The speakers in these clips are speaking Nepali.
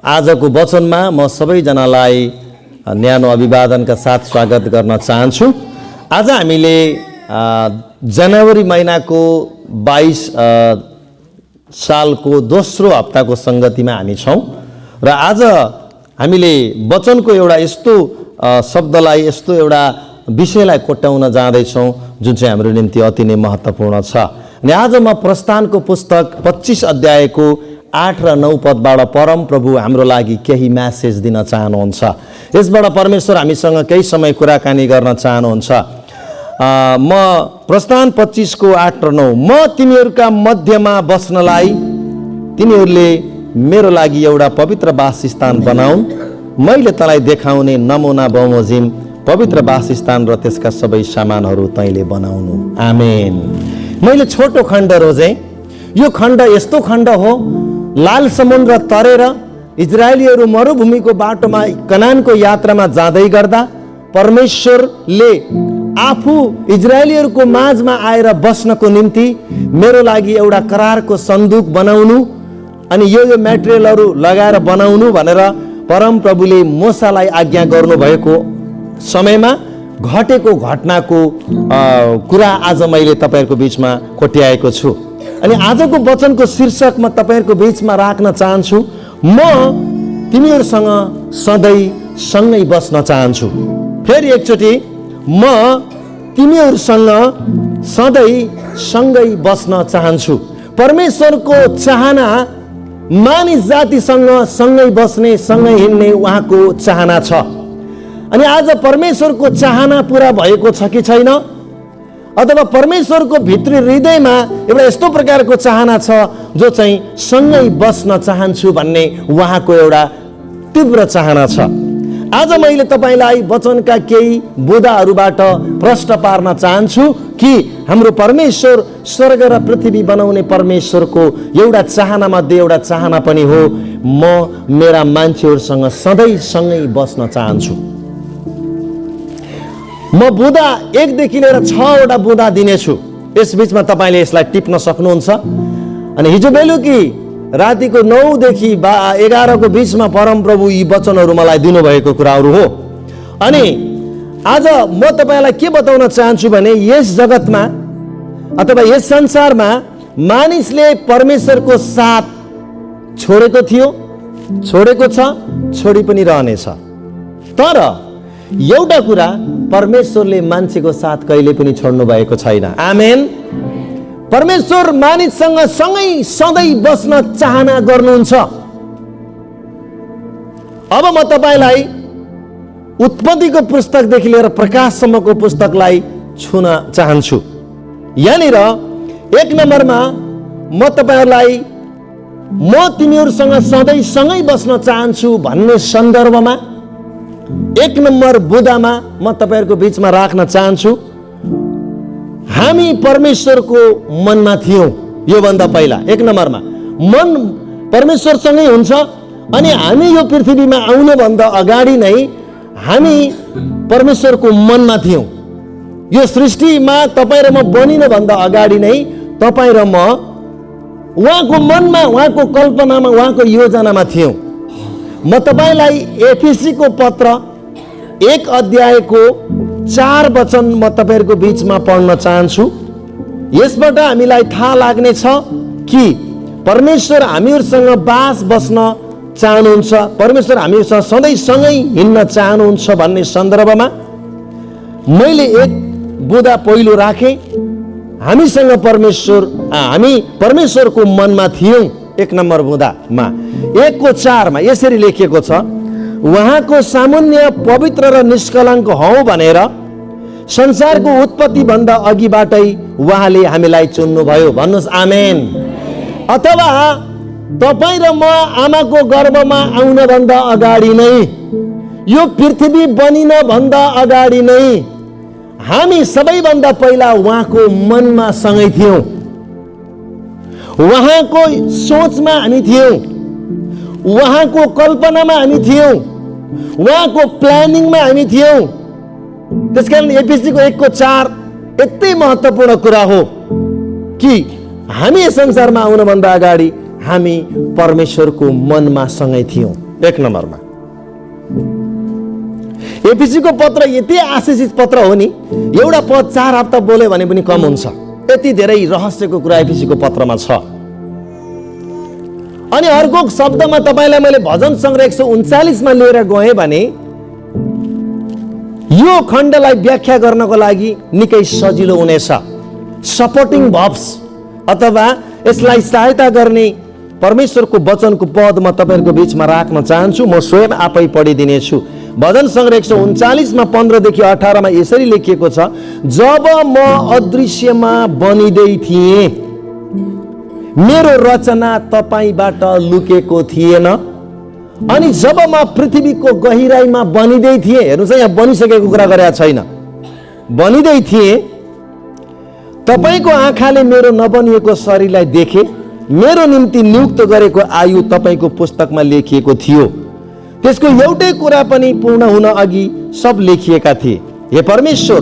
आजको वचनमा म सबैजनालाई न्यानो अभिवादनका साथ स्वागत गर्न चाहन्छु। आज हामीले जनवरी महिनाको 22 सालको दोस्रो हप्ताको संगतिमा हामी छौं र आज हामीले वचनको एउटा यस्तो शब्दलाई यस्तो एउटा विषयलाई कोट्याउन जाँदैछौं जुन चाहिँ हाम्रो निम्ति अति नै महत्त्वपूर्ण छ। अनि आज म प्रस्थानको पुस्तक 25 अध्यायको 8 र 9 पदबाट परम प्रभु हाम्रो लागि केही मेसेज दिन चाहनुहुन्छ। यसबाट परमेश्वर हामीसँग केही समय कुराकानी गर्न चाहनुहुन्छ। म प्रस्थान 25 को 8 र 9 म तिमीहरूका मध्यमा बस्नलाई तिनीहरूले मेरो लागि एउटा पवित्र वासस्थान बनाउन्। मैले तँलाई देखाउने नमुना बमोजिम पवित्र वासस्थान र त्यसका सबै सामानहरू तैँले बनाउनु। आमेन। मैले छोटो खण्ड रोजेँ। यो खण्ड यस्तो खण्ड हो, लाल समुद्र तरेर इजरायलीहरू मरुभूमिको बाटोमा कनानको यात्रामा जाँदै गर्दा परमेश्वरले आफू इजरायलीहरूको माझमा आएर बस्नको निम्ति मेरो लागि एउटा करारको सन्दुक बनाउनु अनि यो मेटेरियलहरू लगाएर बनाउनु भनेर परम प्रभुले मूसालाई आज्ञा गर्नुभएको समयमा घटेको घटनाको कुरा आज मैले तपाईहरुको बीचमा कोट्याएको छु। अनि आजको वचनको शीर्षक म तपाईहरुको बीचमा राख्न चाहन्छु, म तिमीहरूसँग सधैँ सँगै बस्न चाहन्छु। फेरि एकचोटि, म तिमीहरूसँग सधैँ सँगै बस्न चाहन्छु। परमेश्वरको चाहना मानिस जातिसँग सँगै बस्ने, सँगै हिँड्ने उहाँको चाहना छ। अनि आज परमेश्वरको चाहना पूरा भएको छ कि छैन, अथवा परमेश्वरको भित्री हृदयमा एउटा यस्तो प्रकारको चाहना छ जो चाहिँ सँगै बस्न चाहन्छु भन्ने उहाँको एउटा तीव्र चाहना छ। आज मैले तपाईलाई वचनका केही बुँदाहरूबाट प्रश्न पार्न चाहन्छु कि हाम्रो परमेश्वर स्वर्ग र पृथ्वी बनाउने परमेश्वरको एउटा चाहना मध्ये एउटा चाहना पनि हो, म मेरा मान्छेहरूसँग सधैँ सँगै बस्न चाहन्छु। म बुँदा 1 देखि लिएर 6 वटा बुँदा दिनेछु। यस बीचमा तपाईले यसलाई टिप्न सक्नुहुन्छ। अनि हिजो बेलुकी रातिको 9 देखि 11 को बीचमा परम प्रभु यी वचनहरू मलाई दिनुभएको कुराहरू हो। अनि आज म तपाईलाई के बताउन चाहन्छु भने यस जगतमा अथवा यस संसारमा मानिसले परमेश्वरको साथ छोडेको थियो, छोडेको छ, छोडी पनि रहनेछ। तर एउटा कुरा, परमेश्वरले मान्छेको साथ कहिले पनि छोड्नु भएको छैन। आमेन। परमेश्वर मानिससँग सँगै सधैँ बस्न चाहना गर्नुहुन्छ। अब म तपाईलाई उत्पत्तिको पुस्तकदेखि लिएर प्रकाशसम्मको पुस्तकलाई छुन चाहन्छु। यहाँनिर 1 नम्बरमा म तपाईहरुलाई म तिमीहरूसँग सधैँ सँगै बस्न चाहन्छु भन्ने सन्दर्भमा 1 नम्बर बुँदामा म तपाईहरुको बीचमा राख्न चाहन्छु। हामी परमेश्वरको मनमा थियौं। यो भन्दा पहिला 1 नम्बरमा मन परमेश्वरसँगै हुन्छ। अनि हामी यो पृथ्वीमा आउनु भन्दा अगाडि नै हामी परमेश्वरको मनमा थियौं। यो सृष्टिमा तपाईँ र म बनिन भन्दा अगाडि नै तपाईँ र म उहाँको मनमा, उहाँको कल्पनामा, उहाँको योजनामा थियौं। म तपाईलाई एफिसीको पत्र 1 अध्यायको 4 वचन म तपाईहरुको बीचमा पढ्न चाहन्छु। यसबाट हामीलाई थाहा लाग्ने छ कि परमेश्वर हामीहरूसँग बास बस्न चाहनुहुन्छ, परमेश्वर हामीहरूसँग सधैँ सँगै हिँड्न चाहनुहुन्छ भन्ने सन्दर्भमा मैले 1 बुँदा पहिलो राखेँ। हामीसँग हामी परमेश्वरको मनमा थियौं। 1 नम्बर बुँदामा 1 को 4 मा यसरी लेखिएको छ, उहाँको सामुन्य पवित्र र निष्कलङ्क हौ भनेर संसारको उत्पत्ति भन्दा अघिबाटै उहाँले हामीलाई चुन्नुभयो। भन्नुस् आमेन। अथवा तपाईँ र म आमाको गर्भमा आउन भन्दा अगाडि नै, यो पृथ्वी बनिन भन्दा अगाडि नै हामी सबैभन्दा पहिला उहाँको मनमा सँगै थियौं। उहाँको सोचमा हामी थियौं, उहाँको कल्पनामा हामी थियौं, उहाँको प्लानिङमा हामी थियौं। त्यसकारण एफिसीको 1 को 4 यति महत्त्वपूर्ण कुरा हो कि हामी यस संसारमा आउन भन्दा अगाडि हामी परमेश्वरको मनमा सँगै थियौं। 1 नम्बरमा। एफिसीको पत्र यति आशिषित पत्र हो नि, एउटा पद 4 हप्ता बोल्यो भने पनि कम हुन्छ, यति धेरै रहस्यको कुरा एफिसीको पत्रमा छ। अनि अर्को शब्दमा तपाईलाई मैले भजन सङ्ग्रह 139 मा लिएर गएँ भने यो खण्डलाई व्याख्या गर्नको लागि निकै सजिलो हुनेछ। सपोर्टिङ भर्ब्स अथवा यसलाई सहायता गर्ने परमेश्वरको वचनको पद म तपाईहरुको बीचमा राख्न चाहन्छु। म स्वयं आफै पढिदिनेछु। भजन सङ्ग्रह 139 मा 15 देखि 18 मा यसरी लेखिएको छ, जब म अदृश्यमा बनिदै थिएँ मेरो रचना तपाईबाट लुकेको थिएन, अनि जब म पृथ्वीको गहिराईमा बनिदै थिएँ, हेर्नुस् यहाँ बनिसकेको कुरा गरेको छैन, बनिदै थिएँ तपाईको आँखाले मेरो नबनिएको शरीरलाई देखे, मेरो निम्ति नियुक्त गरेको आयु तपाईको पुस्तकमा लेखिएको थियो, त्यसको एउटै कुरा पनि पूर्ण हुन अघि सब लेखिएका थिए। हे परमेश्वर,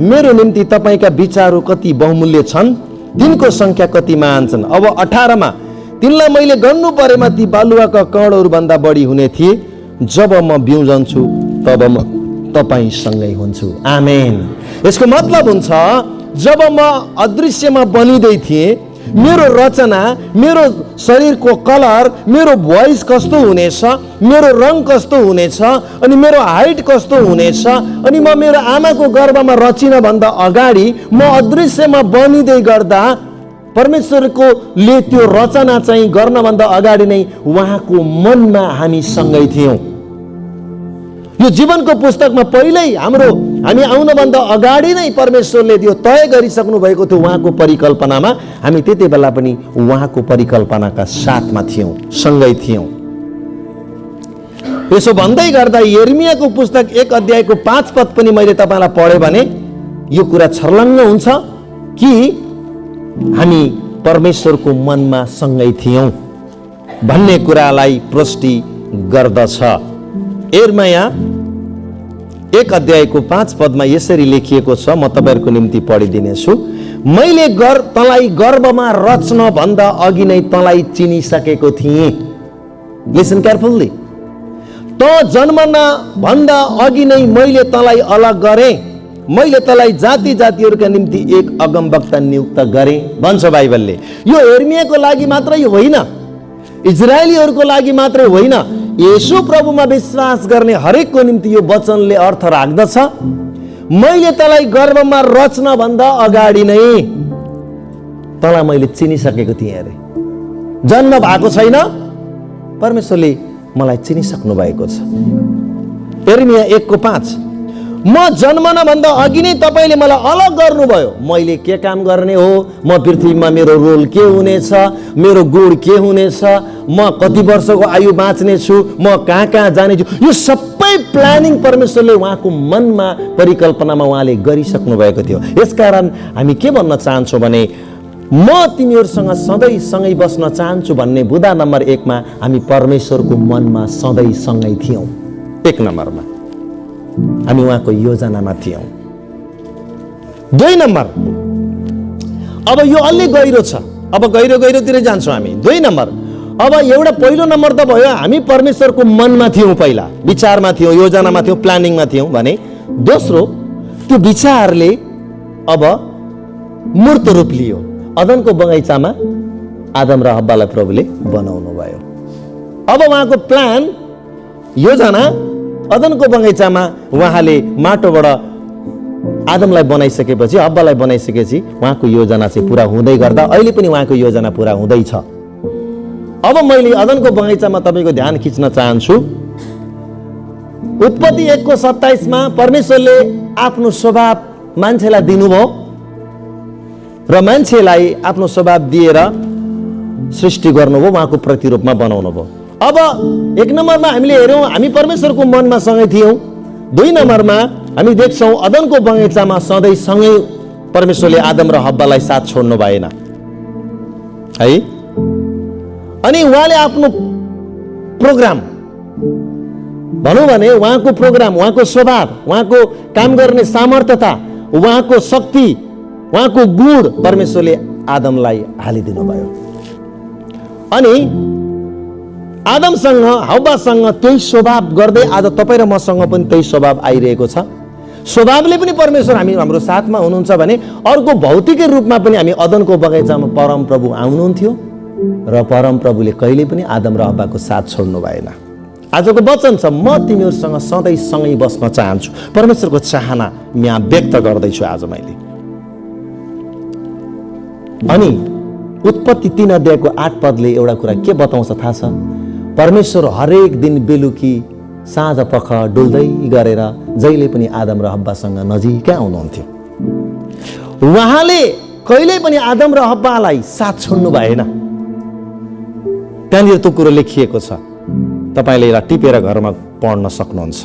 मेरो निम्ति तपाईका विचारहरू कति बहुमूल्य छन्, तिनको संख्या कति महान छन्। अब 18 मा, तिनलाई मैले गर्नु परेमा ती बालुवाका कणहरू भन्दा बढी हुने थिए, जब म बिउजन्छु तब म तपाईसँगै हुन्छु। आमेन। यसको मतलब हुन्छ, जब म अदृश्यमा बनिदै थिएँ, मेरो रचना, मेरो शरीरको कलर, मेरो भोइस कस्तो हुनेछ, मेरो रङ कस्तो हुनेछ, अनि मेरो हाइट कस्तो हुनेछ, अनि म मेरो आमाको गर्भमा रचिन भन्दा अगाडि म अदृश्यमा बनिदै गर्दा परमेश्वरको ले त्यो रचना चाहिँ गर्नभन्दा अगाडि नै उहाँको मनमा हामी सँगै थियौँ। यो जीवनको पुस्तकमा पहिल्यै हामी आउनभन्दा अगाडि नै परमेश्वरले त्यो तय गरिसक्नु भएको थियो। उहाँको परिकल्पनामा हामी त्यति बेला पनि उहाँको परिकल्पनाका साथमा थियौँ, सँगै थियौँ। यसो भन्दै गर्दा यिर्मियाको पुस्तक 1 अध्यायको 5 पद पनि मैले तपाईलाई पढेँ भने यो कुरा छर्लङ्ग हुन्छ कि हामी परमेश्वरको मनमा सँगै थियौँ भन्ने कुरालाई पुष्टि गर्दछ। यिर्मिया 1 अध्यायको 5 पदमा यसरी लेखिएको छ, म तपाईहरुको निम्ति पढिदिनेछु। मैले तँलाई गर्भमा रच्न भन्दा अघि नै तँलाई चिनिसकेको थिएँ। Listen carefully. त जन्मन भन्दा अघि नै मैले तँलाई अलग गरेँ, मैले तँलाई जाति जातिहरूका निम्ति एक अगमवक्ता नियुक्त गरेँ भन्छ बाइबलले। यो यिर्मियाको लागि मात्रै होइन, इजरायलीहरूको लागि मात्रै होइन, येशू प्रभुमा विश्वास गर्ने हरेकको निम्ति यो वचनले अर्थ राख्दछ। मैले तँलाई गर्भमा रच्न भन्दा अगाडि नै तँलाई मैले चिनिसकेको थिएँ अरे। जन्म भएको छैन, परमेश्वरले मलाई चिनिसक्नु भएको छ। यिर्मिया 1:5, म जन्मन भन्दा अघि नै तपाईले मलाई अलग गर्नुभयो। मैले के काम गर्ने हो, म पृथ्वीमा मेरो रोल के हुनेछ, मेरो गुण के हुनेछ, म कति वर्षको आयु बाँच्ने छु, म कहाँ कहाँ जाने छु, यो सबै प्लानिङ परमेश्वरले उहाँको मनमा परिकल्पनामा उहाँले गरिसक्नु भएको थियो। यसकारण हामी के भन्न चाहन्छौँ भने म तिमीहरूसँग सधैँ सँगै बस्न चाहन्छु भन्ने बुँदा नम्बर 1 मा हामी परमेश्वरको मनमा सधैँ सँगै थियौँ। 1 नम्बरमा हामी उहाँको योजनामा थियौँ। 2 नम्बर, अब यो अलि गहिरो छ, अब गहिरोतिर जान्छौँ हामी। 2 नम्बर, अब एउटा पहिलो नम्बर त भयो हामी परमेश्वरको मनमा थियौँ, पहिला विचारमा थियौँ, योजनामा थियौँ, प्लानिङमा थियौँ भने दोस्रो त्यो विचारले अब मूर्त रूप लियो। अदनको बगैँचामा आदम र हव्वालाई प्रभुले बनाउनु भयो। अब उहाँको प्लान, योजना अदनको बगैँचामा उहाँले माटोबाट आदमलाई बनाइसकेपछि, हव्वालाई बनाइसकेपछि उहाँको योजना चाहिँ पुरा हुँदै गर्दा अहिले पनि उहाँको योजना पुरा हुँदैछ। अब मैले अदनको बगैँचामा तपाईको ध्यान खिच्न चाहन्छु। उत्पत्ति 1:27 मा परमेश्वरले आफ्नो स्वभाव मान्छेलाई दिनुभयो र मान्छेलाई आफ्नो स्वभाव दिएर सृष्टि गर्नुभयो, उहाँको प्रतिरूपमा बनाउनु भयो। अब 1 नम्बरमा हामीले हेर्यौँ हामी परमेश्वरको मनमा सँगै थियौँ। 2 नम्बरमा हामी देख्छौँ अदनको बगैँचामा सधैँ सँगै परमेश्वरले आदम र हव्वालाई साथ छोड्नु भएन है। अनि उहाँले आफ्नो प्रोग्राम भनौँ भने उहाँको प्रोग्राम, उहाँको स्वभाव, उहाँको काम गर्ने सामर्थ्यता, उहाँको शक्ति, उहाँको गुण परमेश्वरले आदमलाई हालिदिनु भयो। अनि आदमसँग हव्वासँग त्यही स्वभाव गर्दै आज तपाईँ र मसँग पनि त्यही स्वभाव आइरहेको छ। स्वभावले पनि परमेश्वर हाम्रो साथमा हुनुहुन्छ भने अर्को भौतिक रूपमा पनि हामी अदनको बगैँचामा परमप्रभु आउनुहुन्थ्यो र परमप्रभुले कहिले पनि आदम र हव्वाको साथ छोड्नु भएन। आजको वचन छ, म तिमीहरूसँग सधैँ सँगै बस्न चाहन्छु। परमेश्वरको चाहना यहाँ व्यक्त गर्दैछु आज मैले। अनि उत्पत्ति 3 अध्यायको 8 पदले एउटा कुरा के बताउँछ थाहा छ? परमेश्वर हरेक दिन बेलुकी साँझ पख डुल्दै गरेर जहिले पनि आदम र हव्वासँग नजिकै आउनुहुन्थ्यो। उहाँले कहिल्यै पनि आदम र हव्वालाई साथ छोड्नु भएन। त्यहाँनिर त्यो कुरो लेखिएको छ, तपाईँले यसलाई टिपेर घरमा पढ्न सक्नुहुन्छ।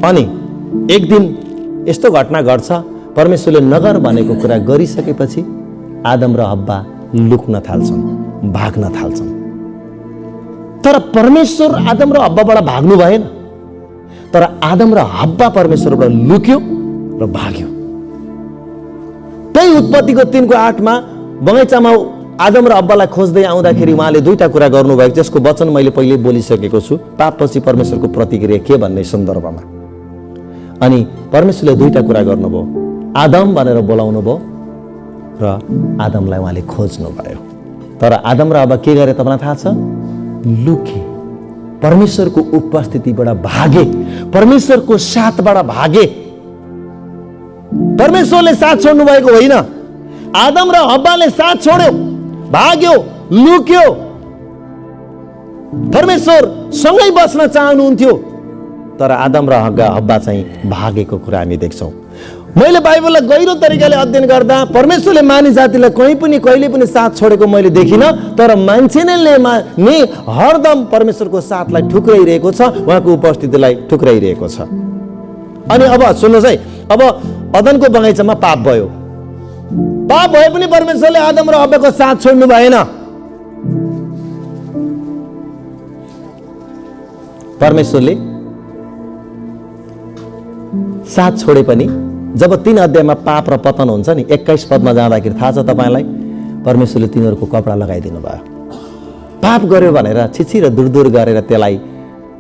अनि एक दिन यस्तो घटना घट्छ, परमेश्वरले नगर भनेको कुरा गरिसकेपछि आदम र हव्वा लुक्न थाल्छन्, भाग्न थाल्छन्। तर परमेश्वर आदम र हव्वाबाट भाग्नु भएन, तर आदम र हव्वा परमेश्वरबाट लुक्यो र भाग्यो। त्यही उत्पत्तिको 3:8 बगैँचामा आदम र हव्वालाई खोज्दै आउँदाखेरि उहाँले दुईटा कुरा गर्नुभएको, जसको वचन मैले पहिले बोलिसकेको छु, पापपछि परमेश्वरको प्रतिक्रिया के भन्ने सन्दर्भमा। अनि परमेश्वरले दुईटा कुरा गर्नुभयो, आदम भनेर बोलाउनु भयो र आदमलाई उहाँले खोज्नु भयो। तर आदम र हव्वा के गरे तपाईँलाई थाहा छ? लुके, परमेश्वरको उपस्थितिबाट भागे, परमेश्वरको साथबाट भागे। परमेश्वरले साथ छोड्नु भएको होइन, आदम र हव्वाले साथ छोड्यो, भाग्यो, लुक्यो। परमेश्वर सँगै बस्न चाहनुहुन्थ्यो, तर आदम र हव्वा चाहिँ भागेको कुरा हामी देख्छौँ। मैले बाइबललाई गहिरो तरिकाले अध्ययन गर्दा परमेश्वरले मानिस जातिलाई कहिले पनि साथ छोडेको मैले देखिनँ, तर मान्छेले नै हरदम परमेश्वरको साथलाई ठुक्राइरहेको छ, उहाँको उपस्थितिलाई ठुक्राइरहेको छ। अनि अब सुन्नुहोस् है, अब अदनको बगैँचामा पाप भयो, पाप भए पनि परमेश्वरले आदम र हव्वाको साथ छोड्नु भएन। परमेश्वरले साथ छोडे पनि जब 3 अध्यायमा पाप र पतन हुन्छ नि, 21 पदमा जाँदाखेरि थाहा छ तपाईँलाई, परमेश्वरले तिनीहरूको कपडा लगाइदिनु भयो। पाप गर्यो भनेर छिछि र दूर गरेर त्यसलाई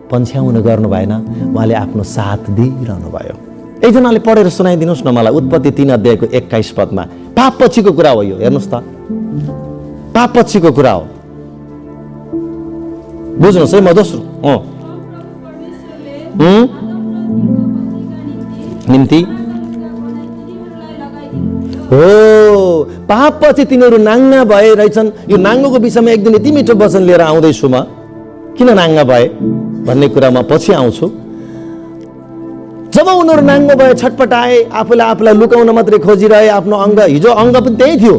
पन्छ्याउनु गर्नु भएन, उहाँले आफ्नो साथ दिइरहनु भयो। एकजनाले पढेर सुनाइदिनुहोस् न मलाई, उत्पत्ति 3 अध्यायको 21 पदमा। पाप पछिको कुरा हो यो, हेर्नुहोस् त, पाप पछिको कुरा हो। बुझ्नुहोस् है, म दोस्रो निम्ति हो, पाप पछि तिनीहरू नाङ्गा भए रहेछन्। यो नाङ्गोको विषयमा एक दिन यति मिठो वचन लिएर आउँदैछु म, किन नाङ्गा भए भन्ने कुरामा पछि आउँछु। जब उनीहरू नाङ्गो भए, छटपटाए, आफूलाई लुकाउन मात्रै खोजिरहे, आफ्नो अङ्ग, हिजो अङ्ग पनि त्यही थियो,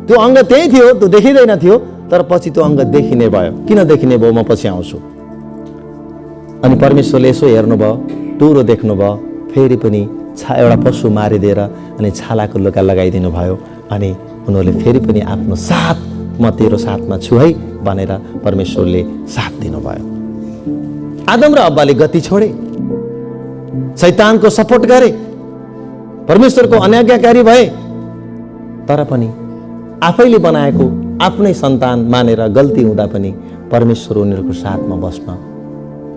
त्यो अङ्ग त्यही थियो, त्यो देखिँदैन थियो, तर पछि त्यो अङ्ग देखिने भयो। किन देखिने भयो म पछि आउँछु। अनि परमेश्वरले यसो हेर्नुभयो, टुरो देख्नुभयो, फेरि पनि एउटा पशु मारिदिएर अनि छालाको लुगा लगाइदिनु भयो। अनि उनीहरूले फेरि पनि आफ्नो साथ, म तेरो साथमा छु है भनेर परमेश्वरले साथ दिनुभयो। आदम र हव्वाले गति छोडे, शैतानको सपोर्ट गरे, परमेश्वरको अनाज्ञाकारी भए, तर पनि आफैले बनाएको आफ्नै सन्तान मानेर गल्ती हुँदा पनि परमेश्वर उनीहरूको साथमा बस्न,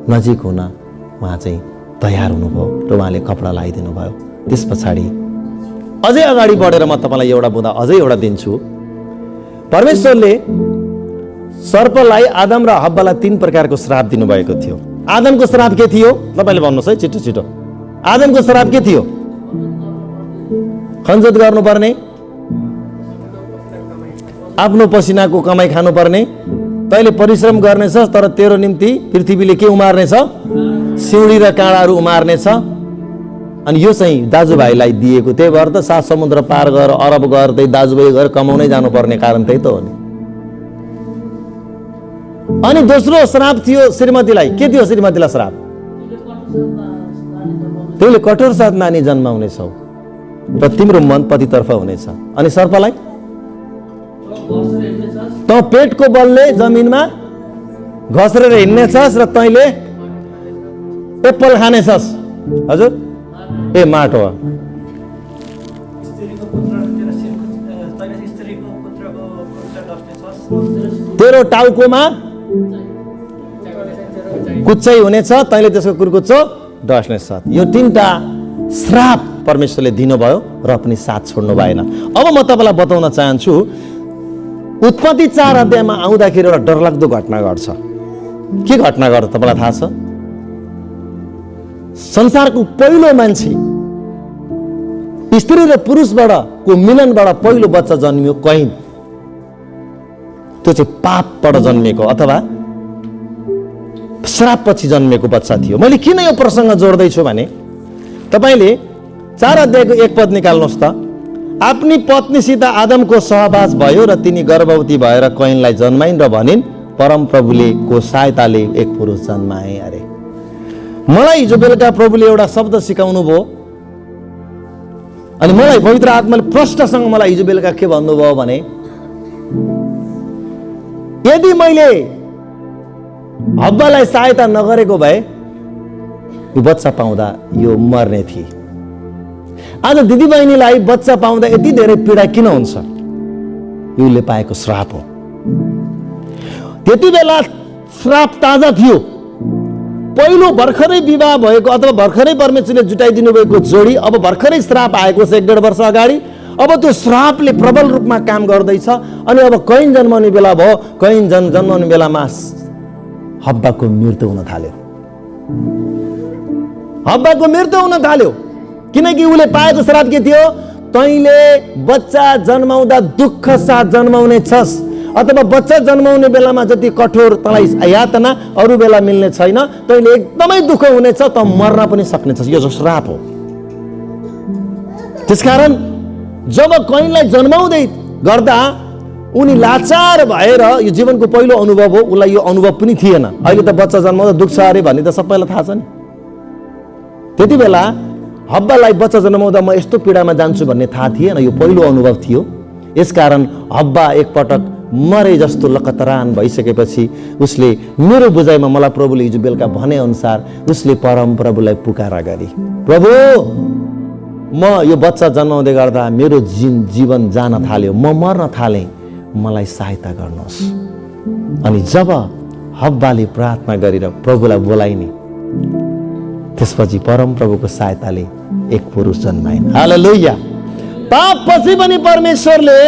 नजिक हुन उहाँ चाहिँ तयार हुनुभयो र उहाँले कपडा लगाइदिनु भयो। त्यस पछाडि अझै अगाडि बढेर म तपाईँलाई एउटा बुँदा अझै एउटा दिन्छु। परमेश्वरले सर्पलाई, आदम र हव्वालाई 3 प्रकारको श्राप दिनुभएको थियो। आदमको श्राप के थियो तपाईँले भन्नुहोस् है, छिटो छिटो। आदमको श्राप के थियो? खन्जत गर्नुपर्ने, आफ्नो पसिनाको कमाई खानुपर्ने, तैँले परिश्रम गर्नेछस् तर तेरो निम्ति पृथ्वीले के उमार्नेछ? सिउँडी र काँडाहरू उमार्नेछ। अनि यो चाहिँ दाजुभाइलाई दिएको, त्यही भएर त 7 समुद्र पार गरेर अरब गएर त्यही दाजुभाइ गएर कमाउनै जानुपर्ने कारण त्यही त हो नि। अनि दोस्रो श्राप थियो श्रीमतीलाई, के थियो श्रीमतीलाई श्राप? तिमीले कठोर साथ नानी जन्माउनेछौ र तिम्रो मन पतितर्फ हुनेछ। अनि सर्पलाई, त पेटको बलले जमिनमा घस्रेर हिँड्नेछस् र तैँले एप्पल खानेछस्। हजुर, ए माटो हो। तेरो टाउकोमा कुच्चै हुनेछ, तैँले त्यसको कुर्कुच्चो डस्नेछ। यो 3टा श्राप परमेश्वरले दिनुभयो र पनि साथ छोड्नु भएन। अब म तपाईँलाई बताउन चाहन्छु, उत्पत्ति 4 अध्यायमा आउँदाखेरि एउटा डरलाग्दो घटना घट्छ। के घटना गर्छ तपाईँलाई थाहा छ? संसारको पहिलो मान्छे, स्त्री र पुरुषबाट को मिलनबाट पहिलो बच्चा जन्मियो कैन। त्यो चाहिँ पापबाट जन्मिएको अथवा श्रापपछि जन्मिएको बच्चा थियो। मैले किन यो प्रसङ्ग जोड्दैछु भने तपाईँले 4 अध्यायको 1 पद निकाल्नुहोस् त। आफ्नी पत्नीसित आदमको सहवास भयो र तिनी गर्भवती भएर कैनलाई जन्माइन् र भनिन्, परमप्रभुले को सहायताले एक पुरुष जन्माए अरे। मलाई हिजो बेलुका प्रभुले एउटा शब्द सिकाउनु भयो अनि मलाई पवित्र आत्माले प्रष्टसँग मलाई हिजो बेलुका के भन्नुभयो भने, यदि मैले हब्बालाई सहायता नगरेको भए यो बच्चा पाउँदा यो मर्ने थिए। आज दिदीबहिनीलाई बच्चा पाउँदा यति धेरै पीडा किन हुन्छ? योले पाएको श्राप हो। त्यति बेला श्राप ताजा थियो। पहिलो भर्खरै विवाह भएको अथवा भर्खरै परमेश्वरले जुटाइदिनु भएको जोडी अब भर्खरै श्राप आएको छ 1.5 वर्ष अगाडि। अब त्यो श्रापले प्रबल रूपमा काम गर्दैछ अनि अब कैन जन्माउने बेला भयो। कैन जन्माउने बेलामा हब्बाको मृत्यु हुन थाल्यो। हब्बाको मृत्यु हुन थाल्यो किनकि उसले पाएको श्राप के थियो? तैँले बच्चा जन्माउँदा दुःख साथ जन्माउने छस् अथवा बच्चा जन्माउने बेलामा जति कठोर तँलाई यातना अरू बेला मिल्ने छैन। तैँले एकदमै दुःख हुनेछ, त मर्न पनि सक्नेछस्। यो श्राप हो। त्यसकारण जब कैनलाई जन्माउँदै गर्दा उनी लाचार भएर, यो जीवनको पहिलो अनुभव हो, उसलाई यो अनुभव पनि थिएन। अहिले त बच्चा जन्माउँदा दुख्छ अरे भन्ने त सबैलाई थाहा छ नि। त्यति बेला हब्बालाई बच्चा जन्माउँदा म यस्तो पीडामा जान्छु भन्ने थाहा थिएन। यो पहिलो अनुभव थियो। यसकारण हब्बा एकपटक मरे जस्तो लकतरान भइसकेपछि उसले मेरो बुझाइमा मलाई प्रभुले हिजो बेलुका भने अनुसार उसले परम प्रभुलाई पुकारा गरी, प्रभु म यो बच्चा जन्माउँदै गर्दा मेरो जीवन जान थाल्यो, म मर्न थालेँ, मलाई सहायता गर्नुहोस्। अनि जब हब्बाले प्रार्थना गरेर प्रभुलाई बोलाइने, त्यसपछि परम प्रभुको सहायताले एक पुरुष जन्माइन्। हालेलुया। पाप पछि पनि परमेश्वरले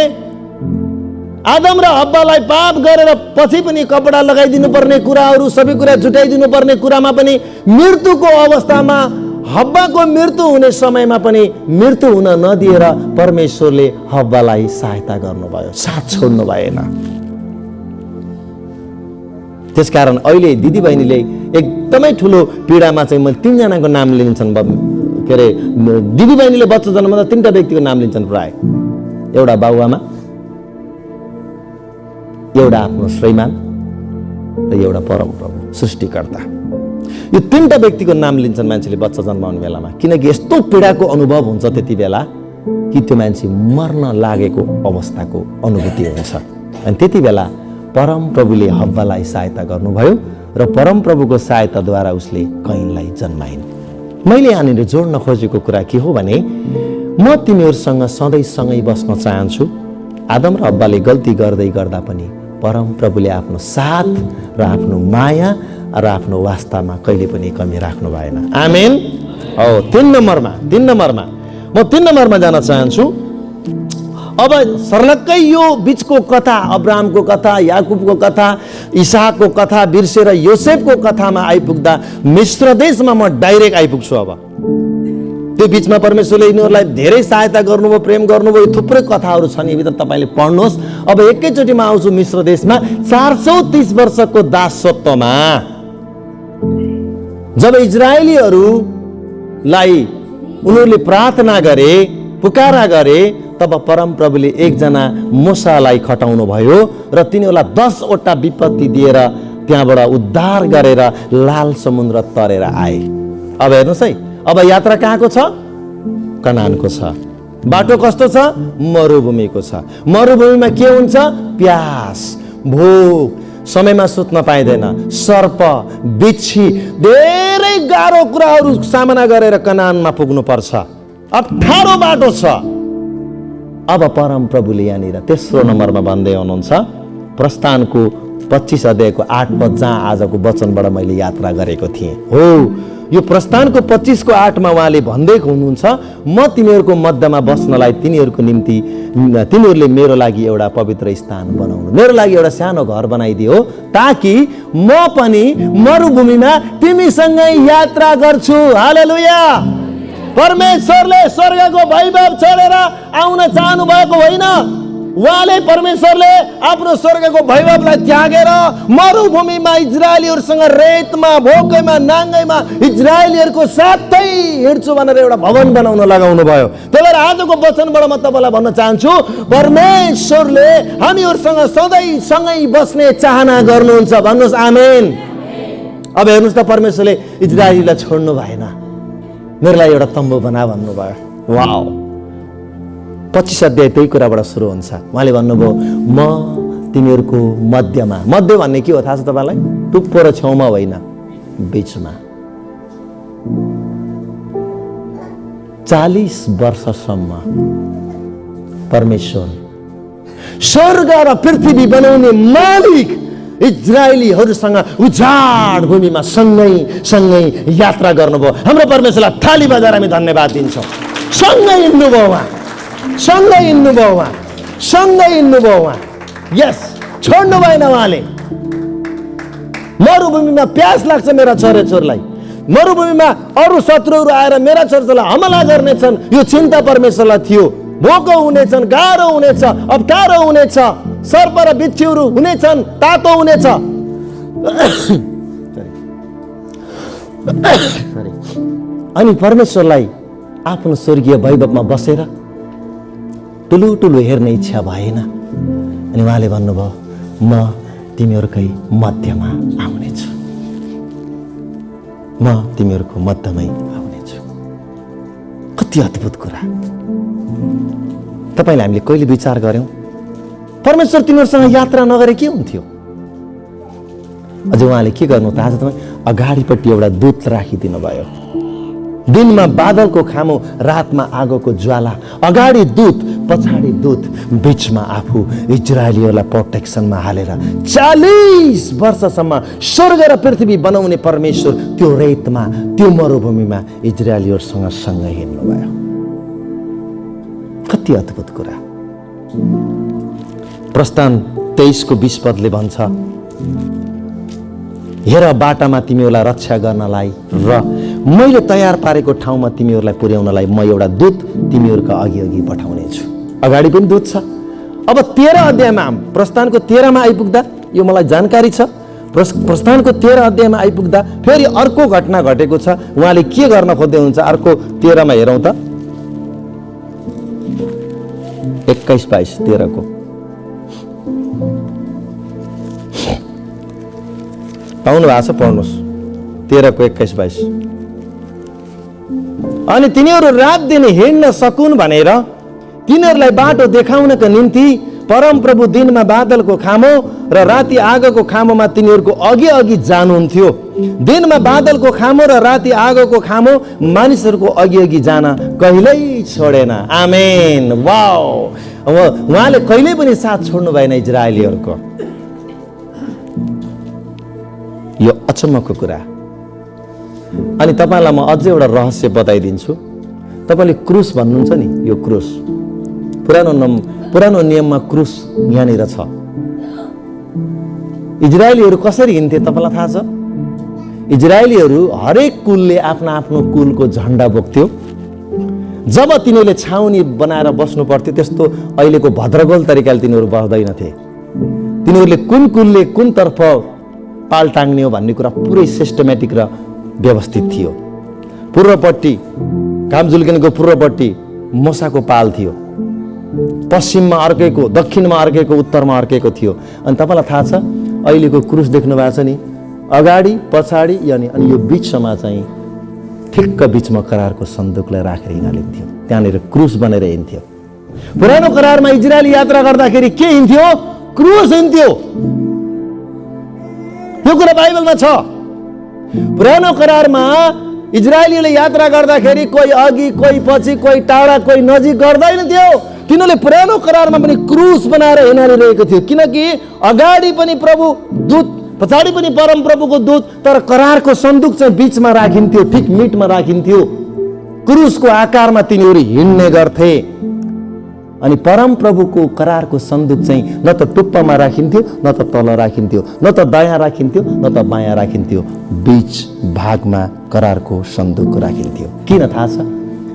आदम र हब्बालाई पाप गरेर पछि पनि कपडा लगाइदिनु पर्ने कुराहरू सबै कुरा जुटाइदिनु पर्ने कुरामा पनि मृत्युको अवस्थामा हब्बाको मृत्यु हुने समयमा पनि मृत्यु हुन नदिएर परमेश्वरले हब्बालाई सहायता गर्नुभयो, साथ छोड्नु भएन। त्यसकारण अहिले दिदीबहिनीले एकदमै ठुलो पीडामा चाहिँ मैले 3 जनाको नाम लिन्छन्। के अरे दिदीबहिनीले बच्चा जन्माउँदा 3टा व्यक्तिको नाम लिन्छन् प्राय। एउटा बाबुआमा, एउटा आफ्नो श्रीमान र एउटा परमप्रभु सृष्टिकर्ता। यो 3टा व्यक्तिको नाम लिन्छन् मान्छेले बच्चा जन्माउने बेलामा, किनकि यस्तो पीडाको अनुभव हुन्छ त्यति बेला कि त्यो मान्छे मर्न लागेको अवस्थाको अनुभूति हुन्छ। अनि त्यति बेला परमप्रभुले हब्बालाई सहायता गर्नुभयो र परमप्रभुको सहायताद्वारा उसले कैनलाई जन्माइन्। मैले यहाँनिर जोड्न खोजेको कुरा के हो भने, म तिमीहरूसँग सधैँ सँगै बस्न चाहन्छु। आदम र हब्बाले गल्ती गर्दै गर्दा पनि परमप्रभुले आफ्नो साथ र आफ्नो माया र आफ्नो वास्तामा कहिले पनि कमी राख्नु भएन। आमेन। हो। 3 नम्बरमा म 3 नम्बरमा जान चाहन्छु। अब सर्लक्कै यो बीचको कथा, अब्राहमको कथा, याकुबको कथा, इसाकको कथा बिर्सेर योसेफको कथामा आइपुग्दा मिश्र देशमा म डाइरेक्ट आइपुग्छु। अब त्यो बीचमा परमेश्वरले यिनीहरूलाई धेरै सहायता गर्नुभयो, प्रेम गर्नुभयो। थुप्रै कथाहरू छन्, यभित्र तपाईँले पढ्नुहोस्। अब एकैचोटिमा आउँछु मिश्र देशमा। 430 वर्षको दासत्वमा जब इजरायलीहरूलाई उनीहरूले प्रार्थना गरे, पुकारा गरे, तब परमप्रभुले एकजना मूसालाई खटाउनु भयो र तिनीहरूलाई 10 वटा विपत्ति दिएर त्यहाँबाट उद्धार गरेर लाल समुद्र तरेर आए। अब हेर्नुहोस् है, अब यात्रा कहाँको छ? कनानको छ। बाटो कस्तो छ? मरुभूमिको छ। मरुभूमिमा के हुन्छ? प्यास, भोक, समयमा सुत्न पाइँदैन, सर्प, बिच्छी, धेरै गाह्रो कुराहरू सामना गरेर कनानमा पुग्नु पर्छ। अप्ठ्यारो बाटो छ। अब परमप्रभुले यहाँनिर तेस्रो नम्बरमा भन्दै हुनुहुन्छ, प्रस्थानको 25 अध्यायको 8 पद जहाँ आजको वचनबाट मैले यात्रा गरेको थिएँ। हो, यो प्रस्थानको 25 को 8 मा उहाँले भन्दै हुनुहुन्छ, म तिमीहरूको मध्यमा बस्नलाई तिनीहरूको निम्ति तिनीहरूले मेरो लागि एउटा पवित्र स्थान बनाउनु, मेरो लागि एउटा सानो घर बनाइदियो, ताकि म पनि मरुभूमिमा तिमीसँगै यात्रा गर्छु। हालेलुया। परमेश्वरले स्वर्गको वैभव छोडेर आउन चाहनु भएको होइन। उहाँले परमेश्वरले आफ्नो स्वर्गको वैभवलाई त्यागेर मरुभूमिमा इजरायलीहरूसँग रेतमा, भोकैमा, नाङ्गैमा इजरायलीहरूको साथै हिँड्छु भनेर एउटा भवन बनाउन लगाउनु भयो। त्यही भएर आजको वचनबाट म तपाईँलाई भन्न चाहन्छु, परमेश्वरले हामीहरूसँग सधैँ सँगै बस्ने चाहना गर्नुहुन्छ। भन्नुहोस् आमेन। अब हेर्नुहोस् त, परमेश्वरले इजरायलीलाई छोड्नु भएन, मेरो लागि एउटा तम्बु बना भन्नुभयो। वाउ। 25 अध्याय त्यही कुराबाट सुरु हुन्छ। उहाँले भन्नुभयो, म तिमीहरूको मध्यमा। मध्य भन्ने के हो थाहा छ तपाईँलाई? टुप्पो र छेउमा होइन, बिचमा। 40 वर्षसम्म परमेश्वर स्वर्ग र पृथ्वी बनाउने मालिक इजरायलीहरूसँग उजाड भूमिमा सँगै सँगै यात्रा गर्नुभयो। हाम्रो परमेश्वरलाई थाली बजाएर हामी धन्यवाद दिन्छौँ। सँगै हिँड्नुभयो उहाँ, सँगै हिँड्नुभयो उहाँ, सँगै हिँड्नुभयो उहाँ। यस, छोड्नु भएन उहाँले। मरुभूमिमा प्यास लाग्छ मेरा छोराछोरीलाई, मरुभूमिमा अरू शत्रुहरू आएर मेरा छोराछोरीलाई हमला गर्नेछन्, यो चिन्ता परमेश्वरलाई थियो। भोको हुनेछन्, गाह्रो हुनेछ, अप्ठ्यारो हुनेछ, सर्प र बिच्छुहरू हुनेछन्, तातो हुनेछ। अनि परमेश्वरलाई आफ्नो स्वर्गीय वैभवमा बसेर ठुलो ठुलो हेर्ने इच्छा भएन। अनि उहाँले भन्नुभयो, म तिमीहरूकै मध्यमा आउनेछु, म तिमीहरूको मध्यमै आउनेछु। कति अद्भुत कुरा। तपाईँले हामीले कहिले विचार गर्यौँ, परमेश्वर तिनीहरूसँग यात्रा नगरे के हुन्थ्यो? अझ उहाँले के गर्नु थाहा छ तपाईँ? अगाडिपट्टि एउटा दूत राखिदिनु भयो। दिनमा बादलको खामो, रातमा आगोको ज्वाला, अगाडि दूत, पछाडि दूत, बिचमा आफू इजरायलीहरूलाई प्रोटेक्सनमा हालेर 40 वर्षसम्म स्वर्ग र पृथ्वी बनाउने परमेश्वर त्यो रेतमा, त्यो मरुभूमिमा इजरायलीहरूसँग सँगै हिँड्नुभयो। कति अद्भुत कुरा। प्रस्थान 23 को 20 पदले भन्छ, हेर बाटामा तिमीहरूलाई रक्षा गर्नलाई र मैले तयार पारेको ठाउँमा तिमीहरूलाई पुर्याउनलाई म एउटा दूत तिमीहरूका अघि अघि पठाउनेछु। अगाडि पनि दूत छ। अब 13 अध्यायमा, प्रस्थानको 13 मा आइपुग्दा यो मलाई जानकारी छ, प्रस्थानको 13 अध्यायमा आइपुग्दा फेरि अर्को घटना घटेको छ। उहाँले के गर्न खोज्दै हुनुहुन्छ? अर्को 13 मा हेरौँ त, 21, 22, 13 को पाउनु भएको छ, पढ्नुहोस्। 13 को 21, 22। अनि तिनीहरू रात दिन हिँड्न सकुन् भनेर तिनीहरूलाई बाटो देखाउनका निम्ति परमप्रभु दिनमा बादलको खामो र राति आगोको खामोमा तिनीहरूको अघि अघि जानुहुन्थ्यो। दिनमा बादलको खामो र राति आगोको खामो मानिसहरूको अघि अघि जान कहिल्यै छोडेन। आमेन। वाउ। उहाँले कहिल्यै पनि साथ छोड्नु भएन इजरायलीहरूको। यो अचम्मको कुरा। अनि तपाईँलाई म अझै एउटा रहस्य बताइदिन्छु। तपाईँले क्रुस भन्नुहुन्छ नि, यो क्रुस पुरानो नियममा क्रुस यहाँनिर छ। इजरायलीहरू कसरी हिँड्थे तपाईँलाई थाहा छ? इजरायलीहरू हरेक कुलले आफ्नो आफ्नो कुलको झन्डा बोक्थ्यो। जब तिनीहरूले छाउनी बनाएर बस्नु पर्थ्यो, त्यस्तो अहिलेको भद्रगोल तरिकाले तिनीहरू बस्दैनथे। तिनीहरूले कुन कुलले कुन तर्फ पाल टाङ्ने हो भन्ने कुरा पुरै सिस्टमेटिक र व्यवस्थित थियो। पूर्वपट्टि घाम झुल्किनेको पूर्वपट्टि मोसाको पाल थियो, पश्चिममा अर्कैको, दक्षिणमा अर्कैको, उत्तरमा अर्कैको थियो। अनि तपाईँलाई थाहा छ अहिलेको क्रुस देख्नु भएको छ नि, अगाडि पछाडि अनि यो बिचमा चाहिँ ठिक्क बिचमा करारको सन्दुकलाई राखेर हिँडिन्थ्यो। त्यहाँनिर क्रुस बनेर हिँड्थ्यो। पुरानो करारमा इजरायली यात्रा गर्दाखेरि के हिँड्थ्यो? क्रुस हिँड्थ्यो। यो कुरा बाइबलमा छ। पुरानो करारमा इजरायलीले यात्रा गर्दाखेरि कोही अघि, कोही पछि, कोही टाढा, कोही नजिक गर्दैन थियो। तिनीहरूले पुरानो करारमा पनि क्रुस बनाएर हिँडिरहेको थियो, किनकि अगाडि पनि प्रभु दूत, पछाडि पनि परम प्रभुको दूत, तर करारको सन्दुक चाहिँ बीचमा राखिन्थ्यो, ठिक मिटमा राखिन्थ्यो। क्रुसको आकारमा तिनीहरू हिँड्ने गर्थे। अनि परम प्रभुको करारको सन्दुक चाहिँ न त टुप्पामा राखिन्थ्यो, न त तल राखिन्थ्यो, न त दायाँ राखिन्थ्यो, न त बायाँ राखिन्थ्यो, बीच भागमा करारको सन्दुक राखिन्थ्यो। किन थाहा छ?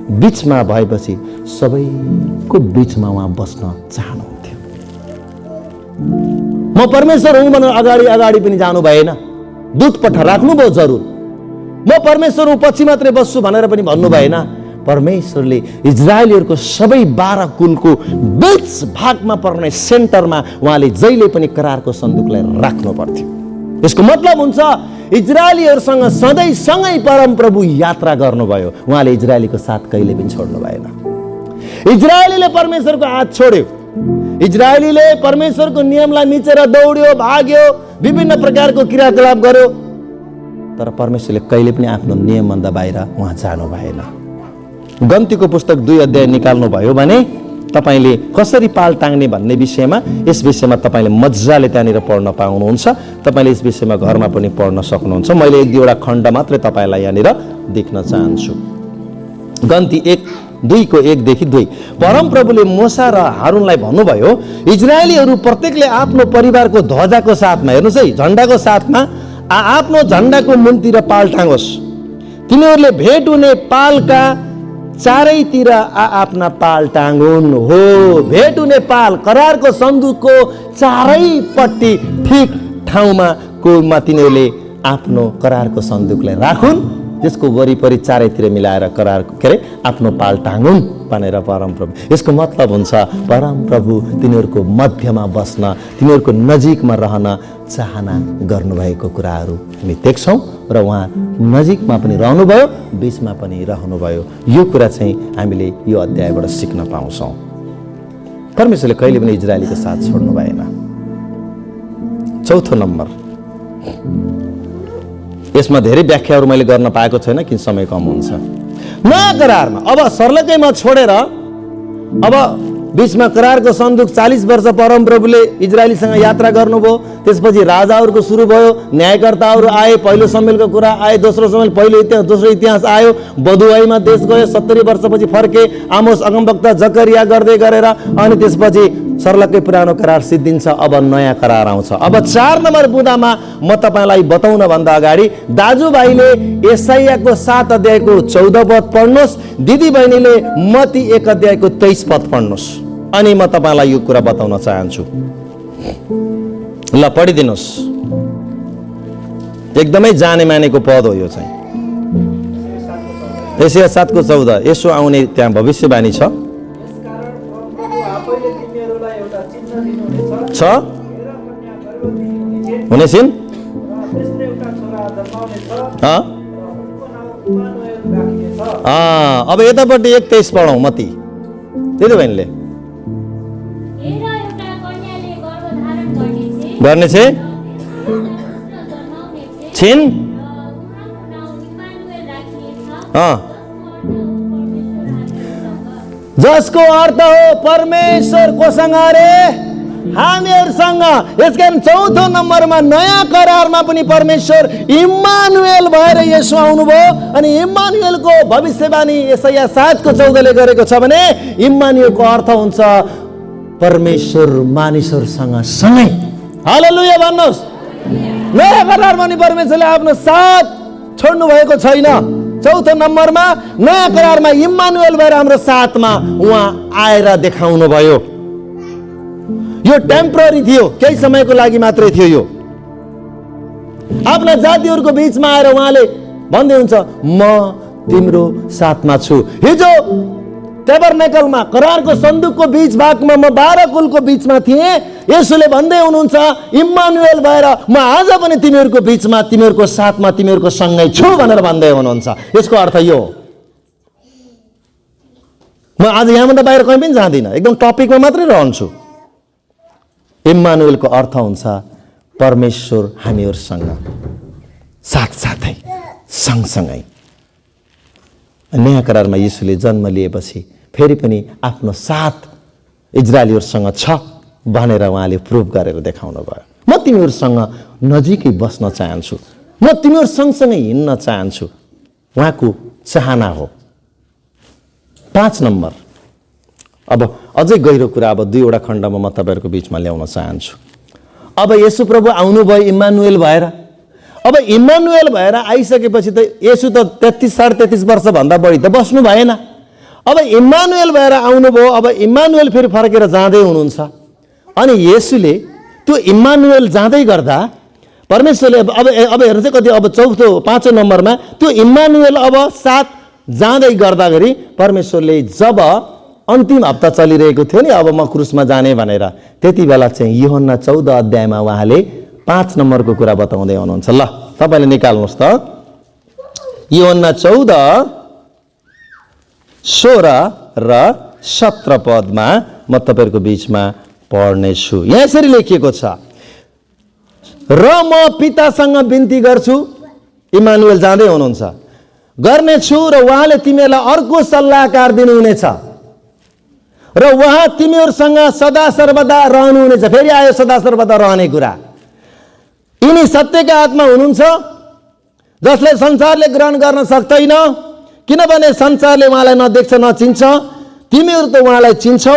बीचमा भएपछि सबैको बीचमा उहाँ बस्न चाहनुहुन्थ्यो। म परमेश्वर हुँ भनेर अगाडि अगाडि पनि जानु भएन, दूत पठा राख्नुभयो जरुर। म परमेश्वर हुँ पछि मात्रै बस्छु भनेर पनि भन्नु भएन। परमेश्वरले इजरायलीहरूको सबै 12 कुलको बीच भागमा पर्ने सेन्टरमा उहाँले जहिले पनि करारको सन्दुकलाई राख्नु पर्थ्यो। यसको मतलब हुन्छ इजरायलीहरूसँग सधैँ सँगै परम प्रभु यात्रा गर्नुभयो। उहाँले इजरायलीको साथ कहिले पनि छोड्नु भएन। इजरायलीले परमेश्वरको हात छोड्यो, इजरायलीले परमेश्वरको नियमलाई मिचेर दौड्यो, भाग्यो, विभिन्न प्रकारको क्रियाकलाप गर्यो, तर परमेश्वरले कहिले पनि आफ्नो नियमभन्दा बाहिर उहाँ जानु भएन। गन्तीको पुस्तक 2 अध्याय निकाल्नु भयो भने तपाईले कसरी पाल टाङ्ने भन्ने विषयमा, यस विषयमा तपाईले मज्जाले त्यहाँनिर पढ्न पाउनुहुन्छ। तपाईले यस विषयमा घरमा पनि पढ्न सक्नुहुन्छ। मैले 1-2 खण्ड मात्रै तपाईलाई यहाँनिर देख्न चाहन्छु। गन्ती 1:2 परम प्रभुले मूसा र हारूनलाई भन्नुभयो, इजरायलीहरू प्रत्येकले आफ्नो परिवारको ध्वजाको साथमा, हेर्नुहोस् है, झण्डाको साथमा आफ्नो झण्डाको मुनतिर पाल टाँगोस्। तिनीहरूले भेट हुने पालका चारैतिर आफ्ना पाल टाँगुन्। हो, भेट हुने पाल करारको सन्दुकको चारैपट्टि ठिक ठाउँमा तिनीहरूले आफ्नो करारको सन्दुकलाई राखुन्, त्यसको वरिपरि चारैतिर मिलाएर करार आफ्नो पाल टाँगुन् भनेर परम प्रभु। यसको मतलब हुन्छ परम प्रभु तिनीहरूको मध्यमा बस्न, तिनीहरूको नजिकमा रहन चाहना गर्नुभएको कुराहरू हामी देख्छौँ र उहाँ नजिकमा पनि रहनुभयो, बीचमा पनि रहनुभयो। यो कुरा चाहिँ हामीले यो अध्यायबाट सिक्न पाउँछौँ। परमेश्वरले कहिले पनि इजरायलीको साथ छोड्नु भएन। चौथो नम्बर, यसमा धेरै व्याख्याहरू मैले गर्न पाएको छैन किन समय कम हुन्छ। नयाँ करारमा अब सर्लकैमा छोडेर अब बीचमा करारको सन्दुक 40 वर्ष परम प्रभुले इजरायलीसँग यात्रा गर्नुभयो। त्यसपछि राजाहरूको सुरु भयो, न्यायकर्ताहरू आए, पहिलो समेलको कुरा आए, दोस्रो समेल, दोस्रो इतिहास आयो, बधुवाईमा देश गयो, 70 वर्षपछि फर्के, आमोस अगमवक्ता, जकरिया गर्दै गरेर, अनि त्यसपछि सर्लकै पुरानो करार सिद्धिन्छ। अब नयाँ करार आउँछ। अब 4 नम्बर बुँदामा म तपाईलाई बताउन भन्दा अगाडि दाजुभाइले यशायाको 7 अध्यायको 14 पद पढ्नुहोस्, दिदी बहिनीले मत्ती 1 अध्यायको 23 पद पढ्नुहोस्, अनि म तपाईलाई यो कुरा बताउन चाहन्छु। ल पढिदिनुहोस्, एकदमै जाने मानेको पद हो यो चाहिँ। यशाया 7 को 14, यसो आउने त्यहाँ भविष्यवाणी छ हुने छिन्। अब यतापट्टि 21 पढौँ मत्ती, दिदी बहिनीले गर्ने छिन्, जसको अर्थ हो परमेश्वर कोसँग अरे हामीहरूसँग। यसकारण चौथो नम्बरमा नयाँ करारमा पनि परमेश्वर इम्मानुएल भएर यसो आउनुभयो। अनि इम्मानुएलको भविष्यवाणी यशाया 7 को 14 गरेको छ भने इम्मानुएलको अर्थ हुन्छ परमेश्वर मानिसहरूसँग सँगै। हालेलुया भन्नुहोस्। नयाँ करारमा पनि परमेश्वरले आफ्नो साथ छोड्नु भएको छैन। चौथो नम्बरमा नयाँ करारमा इम्मानुएल भएर हाम्रो साथमा उहाँ आएर देखाउनु भयो। यो टेम्पररी थियो, केही समयको लागि मात्रै थियो। यो आफ्ना जातिहरूको बीचमा आएर उहाँले भन्दै हुन्छ म तिम्रो साथमा छु। हिजो टेबरनेकलमा करारको सन्दुकको बीच भागमा म 12 कुलको बीचमा थिएँ। यसोले भन्दै हुनुहुन्छ इम्मानुएल भएर म आज पनि तिमीहरूको बीचमा, तिमीहरूको साथमा, तिमीहरूको सँगै छु भनेर भन्दै हुनुहुन्छ। यसको अर्थ यो हो। म आज यहाँभन्दा बाहिर कहीँ पनि जाँदिनँ, एकदम टपिकमा मात्रै रहन्छु। इम्मानुएलको अर्थ हुन्छ परमेश्वर हामीहरूसँग साथसाथै सँगसँगै। नयाँ करारमा यीशुले जन्म लिएपछि फेरि पनि आफ्नो साथ इजरायलीहरूसँग छ भनेर उहाँले प्रुभ गरेर देखाउनु भयो। म तिमीहरूसँग नजिकै बस्न चाहन्छु, म तिमीहरू सँगसँगै हिँड्न चाहन्छु, उहाँको चाहना हो। 5 नम्बर, अब अझै गहिरो कुरा अब 2वटा खण्डमा म तपाईँहरूको बिचमा ल्याउन चाहन्छु। अब येशू प्रभु आउनुभयो इम्मानुएल भएर। अब इम्मानुएल भएर आइसकेपछि त येशू त 33-33.5 वर्षभन्दा बढी त बस्नु भएन। अब इम्मानुएल भएर आउनुभयो। अब इम्मानुएल फेरि फर्केर जाँदै हुनुहुन्छ। अनि येशूले त्यो इम्मानुएल जाँदै गर्दा परमेश्वरले अब हेर्नु चाहिँ कति, अब 5औं नम्बरमा त्यो इम्मानुएल अब साथ जाँदै गर्दाखेरि परमेश्वरले जब अन्तिम हप्ता चलिरहेको थियो नि, अब म क्रुसमा जाने भनेर, त्यति बेला चाहिँ यूहन्ना 14 अध्यायमा उहाँले 5 नम्बरको कुरा बताउँदै हुनुहुन्छ। ल तपाईँले निकाल्नुहोस् त, यूहन्ना 14:16 र 17 पदमा म तपाईँहरूको बिचमा पढ्नेछु। यहाँ यसरी लेखिएको छ, र म पितासँग बिन्ती गर्छु, इम्मानुएल जाँदै हुनुहुन्छ, गर्नेछु र उहाँले तिमीहरूलाई अर्को सल्लाहकार दिनुहुनेछ र उहाँ तिमीहरूसँग सदा सर्वदा रहनुहुनेछ। फेरि आयो सदा सर्वदा रहने कुरा। यिनी सत्यका आत्मा हुनुहुन्छ जसले संसारले ग्रहण गर्न सक्दैन, किनभने संसारले उहाँलाई नदेख्छ नचिन्छ। तिमीहरू त उहाँलाई चिन्छौ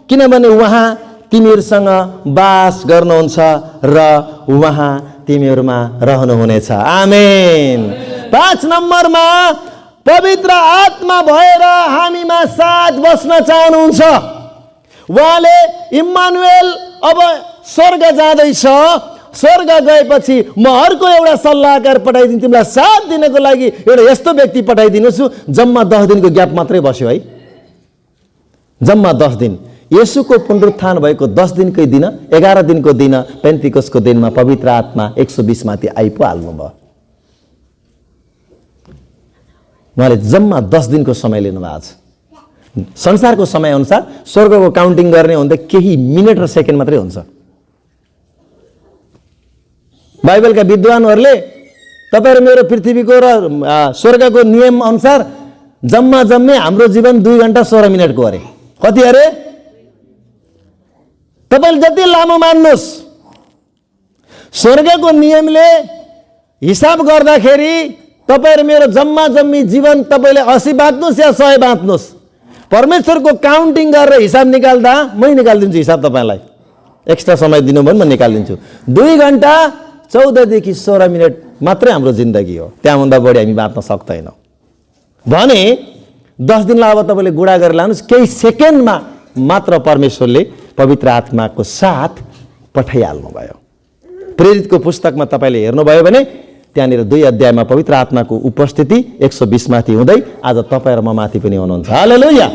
किनभने उहाँ तिमीहरूसँग बास गर्नुहुन्छ र उहाँ तिमीहरूमा रहनुहुनेछ। आमेन। 5 नम्बरमा पवित्र आत्मा भएर हामीमा साथ बस्न चाहनुहुन्छ। उहाँले इम्मानुएल अब स्वर्ग जाँदैछ, स्वर्ग गएपछि म अर्को एउटा सल्लाहकार पठाइदिन्छु, तिमीलाई साथ दिनको लागि एउटा यस्तो व्यक्ति पठाइदिन्छु। जम्मा 10 दिनको ग्याप मात्रै बस्यो है, जम्मा 10 दिन। येशूको पुनरुत्थान भएको 10 दिनकै दिन, 11 दिनको दिन, पेन्तिकोसको दिनमा पवित्र आत्मा 120 माथि आइपुहाल्नु भयो। उहाँले जम्मा 10 दिनको समय लिनुभएको छ। संसारको समय अनुसार स्वर्गको काउन्टिङ गर्ने हो भने त केही मिनेट र सेकेन्ड मात्रै हुन्छ। बाइबलका विद्वानहरूले तपाईहरु मेरो पृथ्वीको र स्वर्गको नियम अनुसार जम्मै हाम्रो जीवन 2 घण्टा 16 मिनेटको अरे। कति अरे? तपाईले जति लामो मान्नुस्, स्वर्गको नियमले हिसाब गर्दाखेरि तपाईहरु मेरो जम्मी जीवन तपाईले 80 बाँच्नुस् या 100 बाँच्नुस्, परमेश्वरको काउन्टिङ गरेर हिसाब निकाल्दा मै निकाल्दिन्छु हिसाब। तपाईलाई एक्स्ट्रा समय दिनु भने म निकाल्दिन्छु। 2 घण्टा 14 देखि 16 मिनेट मात्रै हाम्रो जिन्दगी हो, त्यहाँभन्दा बढी हामी बाँच्न सक्दैनौँ भने 10 दिनलाई अब तपाईले गुणा गरेर लानुस्, केही सेकेन्डमा मात्र परमेश्वरले पवित्र आत्माको साथ पठाइहाल्नु भयो। प्रेरितको पुस्तकमा तपाईले हेर्नुभयो भने त्यहाँनिर 2 अध्यायमा पवित्र आत्माको उपस्थिति 120 माथि हुँदै आज तपाईहरु म माथि पनि हुनुहुन्छ। हालेलुया।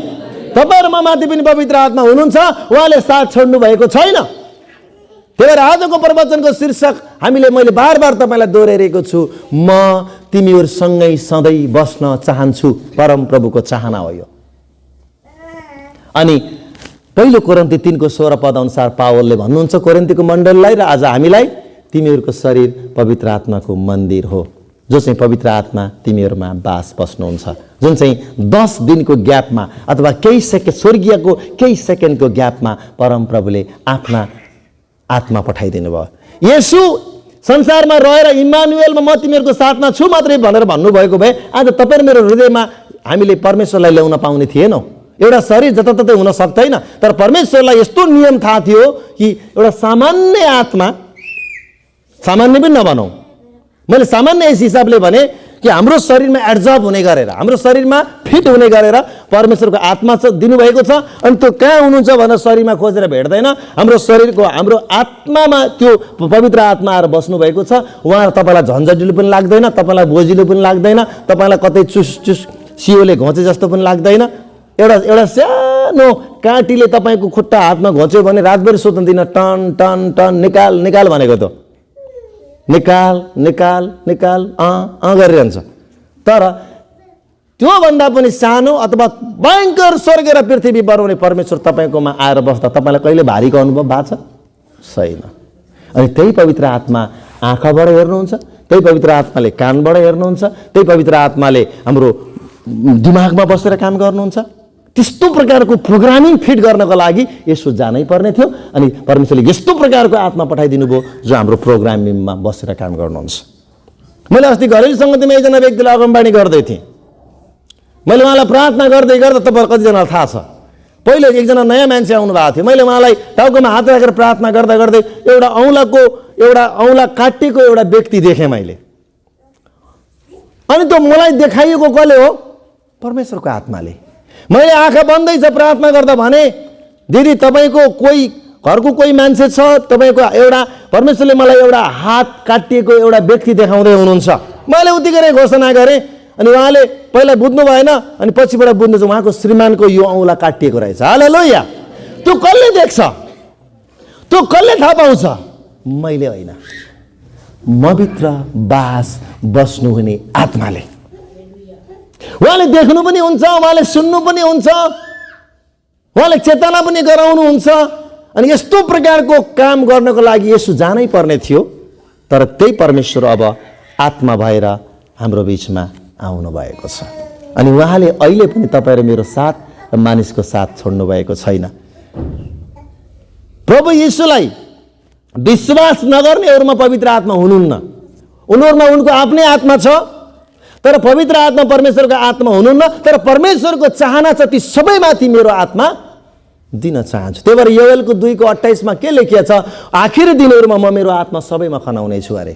तपाईहरु म माथि पनि पवित्र आत्मा हुनुहुन्छ, उहाँले साथ छोड्नु भएको छैन। त्यही भएर आजको प्रवचनको शीर्षक मैले बार तपाईलाई दोहोर्याइरहेको छु, म तिमीहरूसँगै सधैँ बस्न चाहन्छु। परम प्रभुको चाहना हो यो। अनि पहिलो कोरिन्थी 3:16 पद अनुसार पावलले भन्नुहुन्छ कोरिन्थीको मण्डलीलाई र आज हामीलाई, तिमीहरूको शरीर पवित्र आत्माको मन्दिर हो, जो चाहिँ पवित्र आत्मा तिमीहरूमा बास बस्नुहुन्छ। जुन चाहिँ 10 दिनको ग्यापमा अथवा केही सेकेन्ड, स्वर्गीयको केही सेकेन्डको ग्यापमा परम प्रभुले आफ्ना आत्मा पठाइदिनु भयो। येशू संसारमा रहेर इम्मानुएलमा म तिमीहरूको साथमा छु मात्रै भनेर भन्नुभएको भए आज तपाईहरु मेरो हृदयमा हामीले परमेश्वरलाई ल्याउन पाउने थिएनौँ। एउटा शरीर जताततै हुन सक्दैन, तर परमेश्वरलाई यस्तो नियम थाहा थियो कि एउटा सामान्य आत्मा, सामान्य पनि नभनौँ, मैले सामान्य यस हिसाबले भने कि हाम्रो शरीरमा एड्जर्ब हुने गरेर, हाम्रो शरीरमा फिट हुने गरेर परमेश्वरको आत्मा दिनुभएको छ। अनि त्यो कहाँ हुनुहुन्छ भनेर शरीरमा खोजेर भेट्दैन, हाम्रो शरीरको, हाम्रो आत्मामा त्यो पवित्र आत्मा आएर बस्नुभएको छ। उहाँ तपाईँलाई झन्झटिलो पनि लाग्दैन, तपाईँलाई बोजिलो पनि लाग्दैन, तपाईँलाई कतै चुस सियोले घोचे जस्तो पनि लाग्दैन। एउटा सानो काँटीले तपाईँको खुट्टा हातमा घोच्यो भने रातभरि सुत्न दिन टन टन टन निकाल निकाल भनेको त निकाल निकाल निकाल गरिरहन्छ। तर त्योभन्दा पनि सानो अथवा भयङ्कर स्वर्ग र पृथ्वी बनाउने परमेश्वर तपाईँकोमा आएर बस्दा तपाईँलाई कहिले भारीको अनुभव भएको छ? छैन। अनि त्यही पवित्र आत्मा आँखाबाट हेर्नुहुन्छ, त्यही पवित्र आत्माले कानबाट हेर्नुहुन्छ, त्यही पवित्र आत्माले हाम्रो दिमागमा बसेर काम गर्नुहुन्छ। त्यस्तो प्रकारको प्रोग्रामिङ फिट गर्नको लागि यसो जानै पर्ने थियो। अनि परमेश्वरले यस्तो प्रकारको आत्मा पठाइदिनु भयो जो हाम्रो प्रोग्रामिङमा बसेर काम गर्नुहुन्छ। मैले अस्ति घरेलु सङ्गतिमा एकजना व्यक्तिलाई अगमबाणी गर्दै थिएँ। मैले उहाँलाई प्रार्थना गर्दै गर्दा तपाईँलाई कतिजनालाई थाहा छ, पहिले एकजना नयाँ मान्छे आउनु भएको थियो। मैले उहाँलाई टाउकोमा हात राखेर प्रार्थना गर्दा गर्दै एउटा औँला काटिएको एउटा व्यक्ति देखेँ मैले। अनि त्यो मलाई देखाइएको कसले हो? परमेश्वरको आत्माले। मैले आँखा बन्दै छ प्रार्थना गर्दा भने, दिदी तपाईँको कोही घरको कोही मान्छे छ, तपाईँको एउटा परमेश्वरले मलाई एउटा हात काटिएको एउटा व्यक्ति देखाउँदै हुनुहुन्छ। मैले उतिकै घोषणा गरेँ। अनि उहाँले पहिला बुझ्नु भएन, अनि पछिबाट बुझ्नु चाहिँ उहाँको श्रीमानको यो औँला काटिएको रहेछ। हालेलुया। त्यो कसले देख्छ? त्यो कसले थाहा पाउँछ? मैले होइन, मभित्र बास बस्नुहुने आत्माले। उहाँले देख्नु पनि हुन्छ, उहाँले सुन्नु पनि हुन्छ, उहाँले चेतना पनि गराउनुहुन्छ। अनि यस्तो प्रकारको काम गर्नको लागि यसो जानै पर्ने थियो। तर त्यही परमेश्वर अब आत्मा भएर हाम्रो बिचमा आउनु भएको छ। अनि उहाँले अहिले पनि तपाईँ र मेरो साथ र मानिसको साथ छोड्नु भएको छैन। प्रभु यीशुलाई विश्वास नगर्नेहरूमा पवित्र आत्मा हुनुहुन्न। उनीहरूमा उनको आफ्नै आत्मा छ, तर पवित्र आत्मा परमेश्वरको आत्मा हुनुहुन्न। तर परमेश्वरको चाहना छ ती सबैमाथि मेरो आत्मा दिन चाहन्छु। त्यही भएर योएलको 2:28 के लेखिएको छ? आखिरी दिनहरूमा म मेरो आत्मा सबैमा खनाउने छु अरे।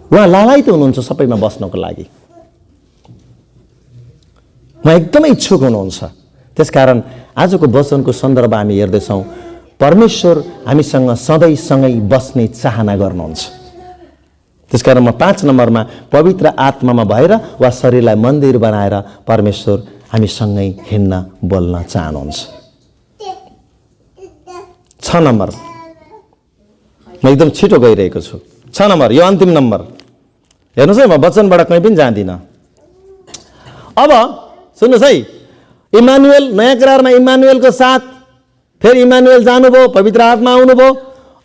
उहाँ लालायित हुनुहुन्छ सबैमा बस्नको लागि। उहाँ एकदमै इच्छुक हुनुहुन्छ। त्यसकारण आजको वचनको सन्दर्भ हामी हेर्दैछौँ, परमेश्वर हामीसँग सधैँसँगै बस्ने चाहना गर्नुहुन्छ। त्यसकारण म 5 नम्बरमा पवित्र आत्मामा भएर वा शरीरलाई मन्दिर बनाएर परमेश्वर हामीसँगै हिँड्न बोल्न चाहनुहुन्छ। 6 नम्बर, म एकदम छिटो गइरहेको छु। 6 नम्बर, यो अन्तिम नम्बर। हेर्नुहोस् है, म वचनबाट कहीँ पनि जाँदिनँ। अब सुन्नुहोस् है, इमानुएल, नयाँ करारमा इमानुएलको साथ फेरि इमानुएल जानुभयो, पवित्र आत्मा आउनुभयो।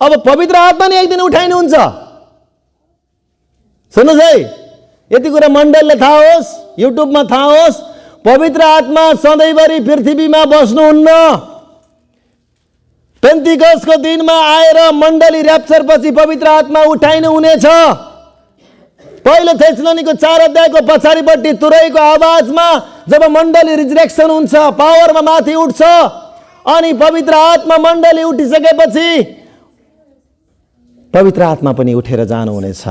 अब पवित्र आत्मा नै एक दिन उठाइनुहुन्छ। सुन्नुहोस् है, यति कुरा मण्डलले थाहा होस्, युट्युबमा थाहा होस्, पवित्र आत्मा सधैँभरि पृथ्वीमा बस्नुहुन्न। पेन्टिकस्टको दिनमा आएर मण्डली र्याप्चरपछि पवित्र आत्मा उठाइनु हुनेछ। पहिलो थेसलोनिको 4 अध्यायको पछाडिपट्टि तुरैको आवाजमा जब मण्डली रिजरेक्सन हुन्छ, पावरमा माथि उठ्छ, अनि पवित्र आत्मा मण्डली उठिसकेपछि पवित्र आत्मा पनि उठेर जानुहुनेछ।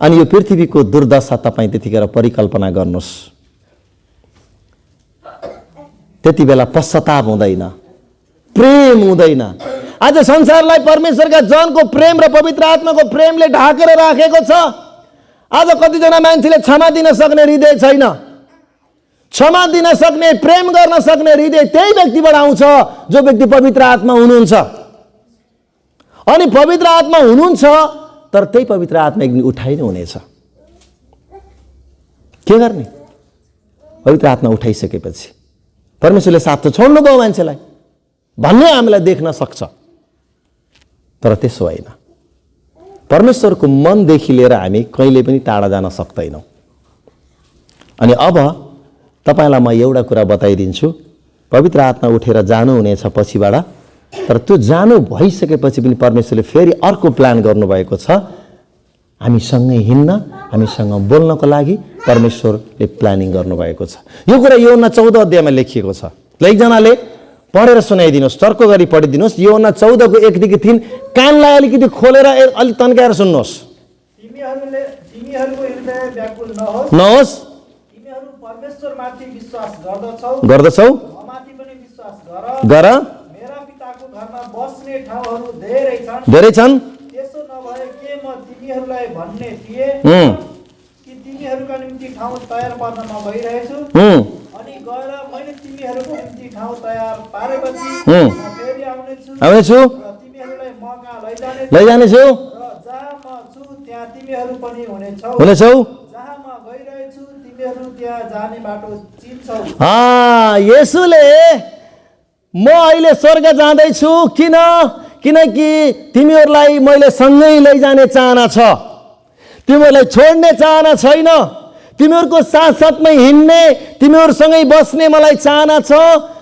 अनि यो पृथ्वीको दुर्दशा तपाईँ त्यतिखेर परिकल्पना गर्नुहोस्। त्यति बेला पश्चाताप हुँदैन, प्रेम हुँदैन। आज संसारलाई परमेश्वरका जनको प्रेम र पवित्र आत्माको प्रेमले ढाकेर राखेको छ। आज कतिजना मान्छेले क्षमा दिन सक्ने हृदय छैन। क्षमा दिन सक्ने, प्रेम गर्न सक्ने हृदय त्यही व्यक्तिबाट आउँछ जो व्यक्ति पवित्र आत्मा हुनुहुन्छ। अनि पवित्र आत्मा हुनुहुन्छ, तर त्यही पवित्र आत्मा एक दिन उठाइनु हुनेछ। के गर्ने? पवित्र आत्मा उठाइसकेपछि परमेश्वरले साथ त छोड्नुभयो मान्छेलाई भन्ने हामीलाई देख्न सक्छ, तर त्यसो होइन। परमेश्वरको मनदेखि लिएर हामी कहिले पनि टाढा जान सक्दैनौँ। अनि अब तपाईँलाई म एउटा कुरा बताइदिन्छु, पवित्र आत्मा उठेर जानुहुनेछ पछिबाट। तर त्यो जानु भइसकेपछि पनि परमेश्वरले फेरि अर्को प्लान गर्नुभएको छ। हामीसँगै हिँड्न, हामीसँग बोल्नको लागि परमेश्वरले प्लानिङ गर्नुभएको छ। यो कुरा यूहन्ना 14 अध्यायमा लेखिएको छ। एकजनाले पढेर सुनाइदिनुहोस्, चर्को गरी पढिदिनुहोस्। यूहन्ना 14को 1 देखि 3 कानलाई अलिकति खोलेर अलिक तन्काएर सुन्नुहोस्। तिमीहरूको हृदय व्याकुल नहोस्, तिमीहरू परमेश्वरमाथि विश्वास गर्दछौ, ममाथि पनि विश्वास गर। मेरा पिताको घरमा बस्ने ठाउँहरू धेरै छन्। त्यसो नभए के म तिमीहरूलाई भन्ने थिए कि तिमीहरूका निम्ति ठाउँ तयार पार्न म गइरहेछु? अनि गएर मैले तिमीहरूको निम्ति ठाउँ तयार पारेपछि फेरि आउनेछु र तिमीहरूलाई म कहाँ लैजानेछु। र जहाँ म छु त्यहाँ तिमीहरू पनि हुनेछौ। जहाँ म गइरहेछु तिमीहरू त्यहाँ जाने बाटो चिन्छौ। येशूले म अहिले स्वर्ग जाँदैछु, किनकि तिमीहरूलाई मैले सँगै लैजाने चाहना छ। तिमीहरूलाई छोड्ने चाहना छैन। तिमीहरूको साथसाथमै हिँड्ने, तिमीहरूसँगै बस्ने मलाई चाहना छ।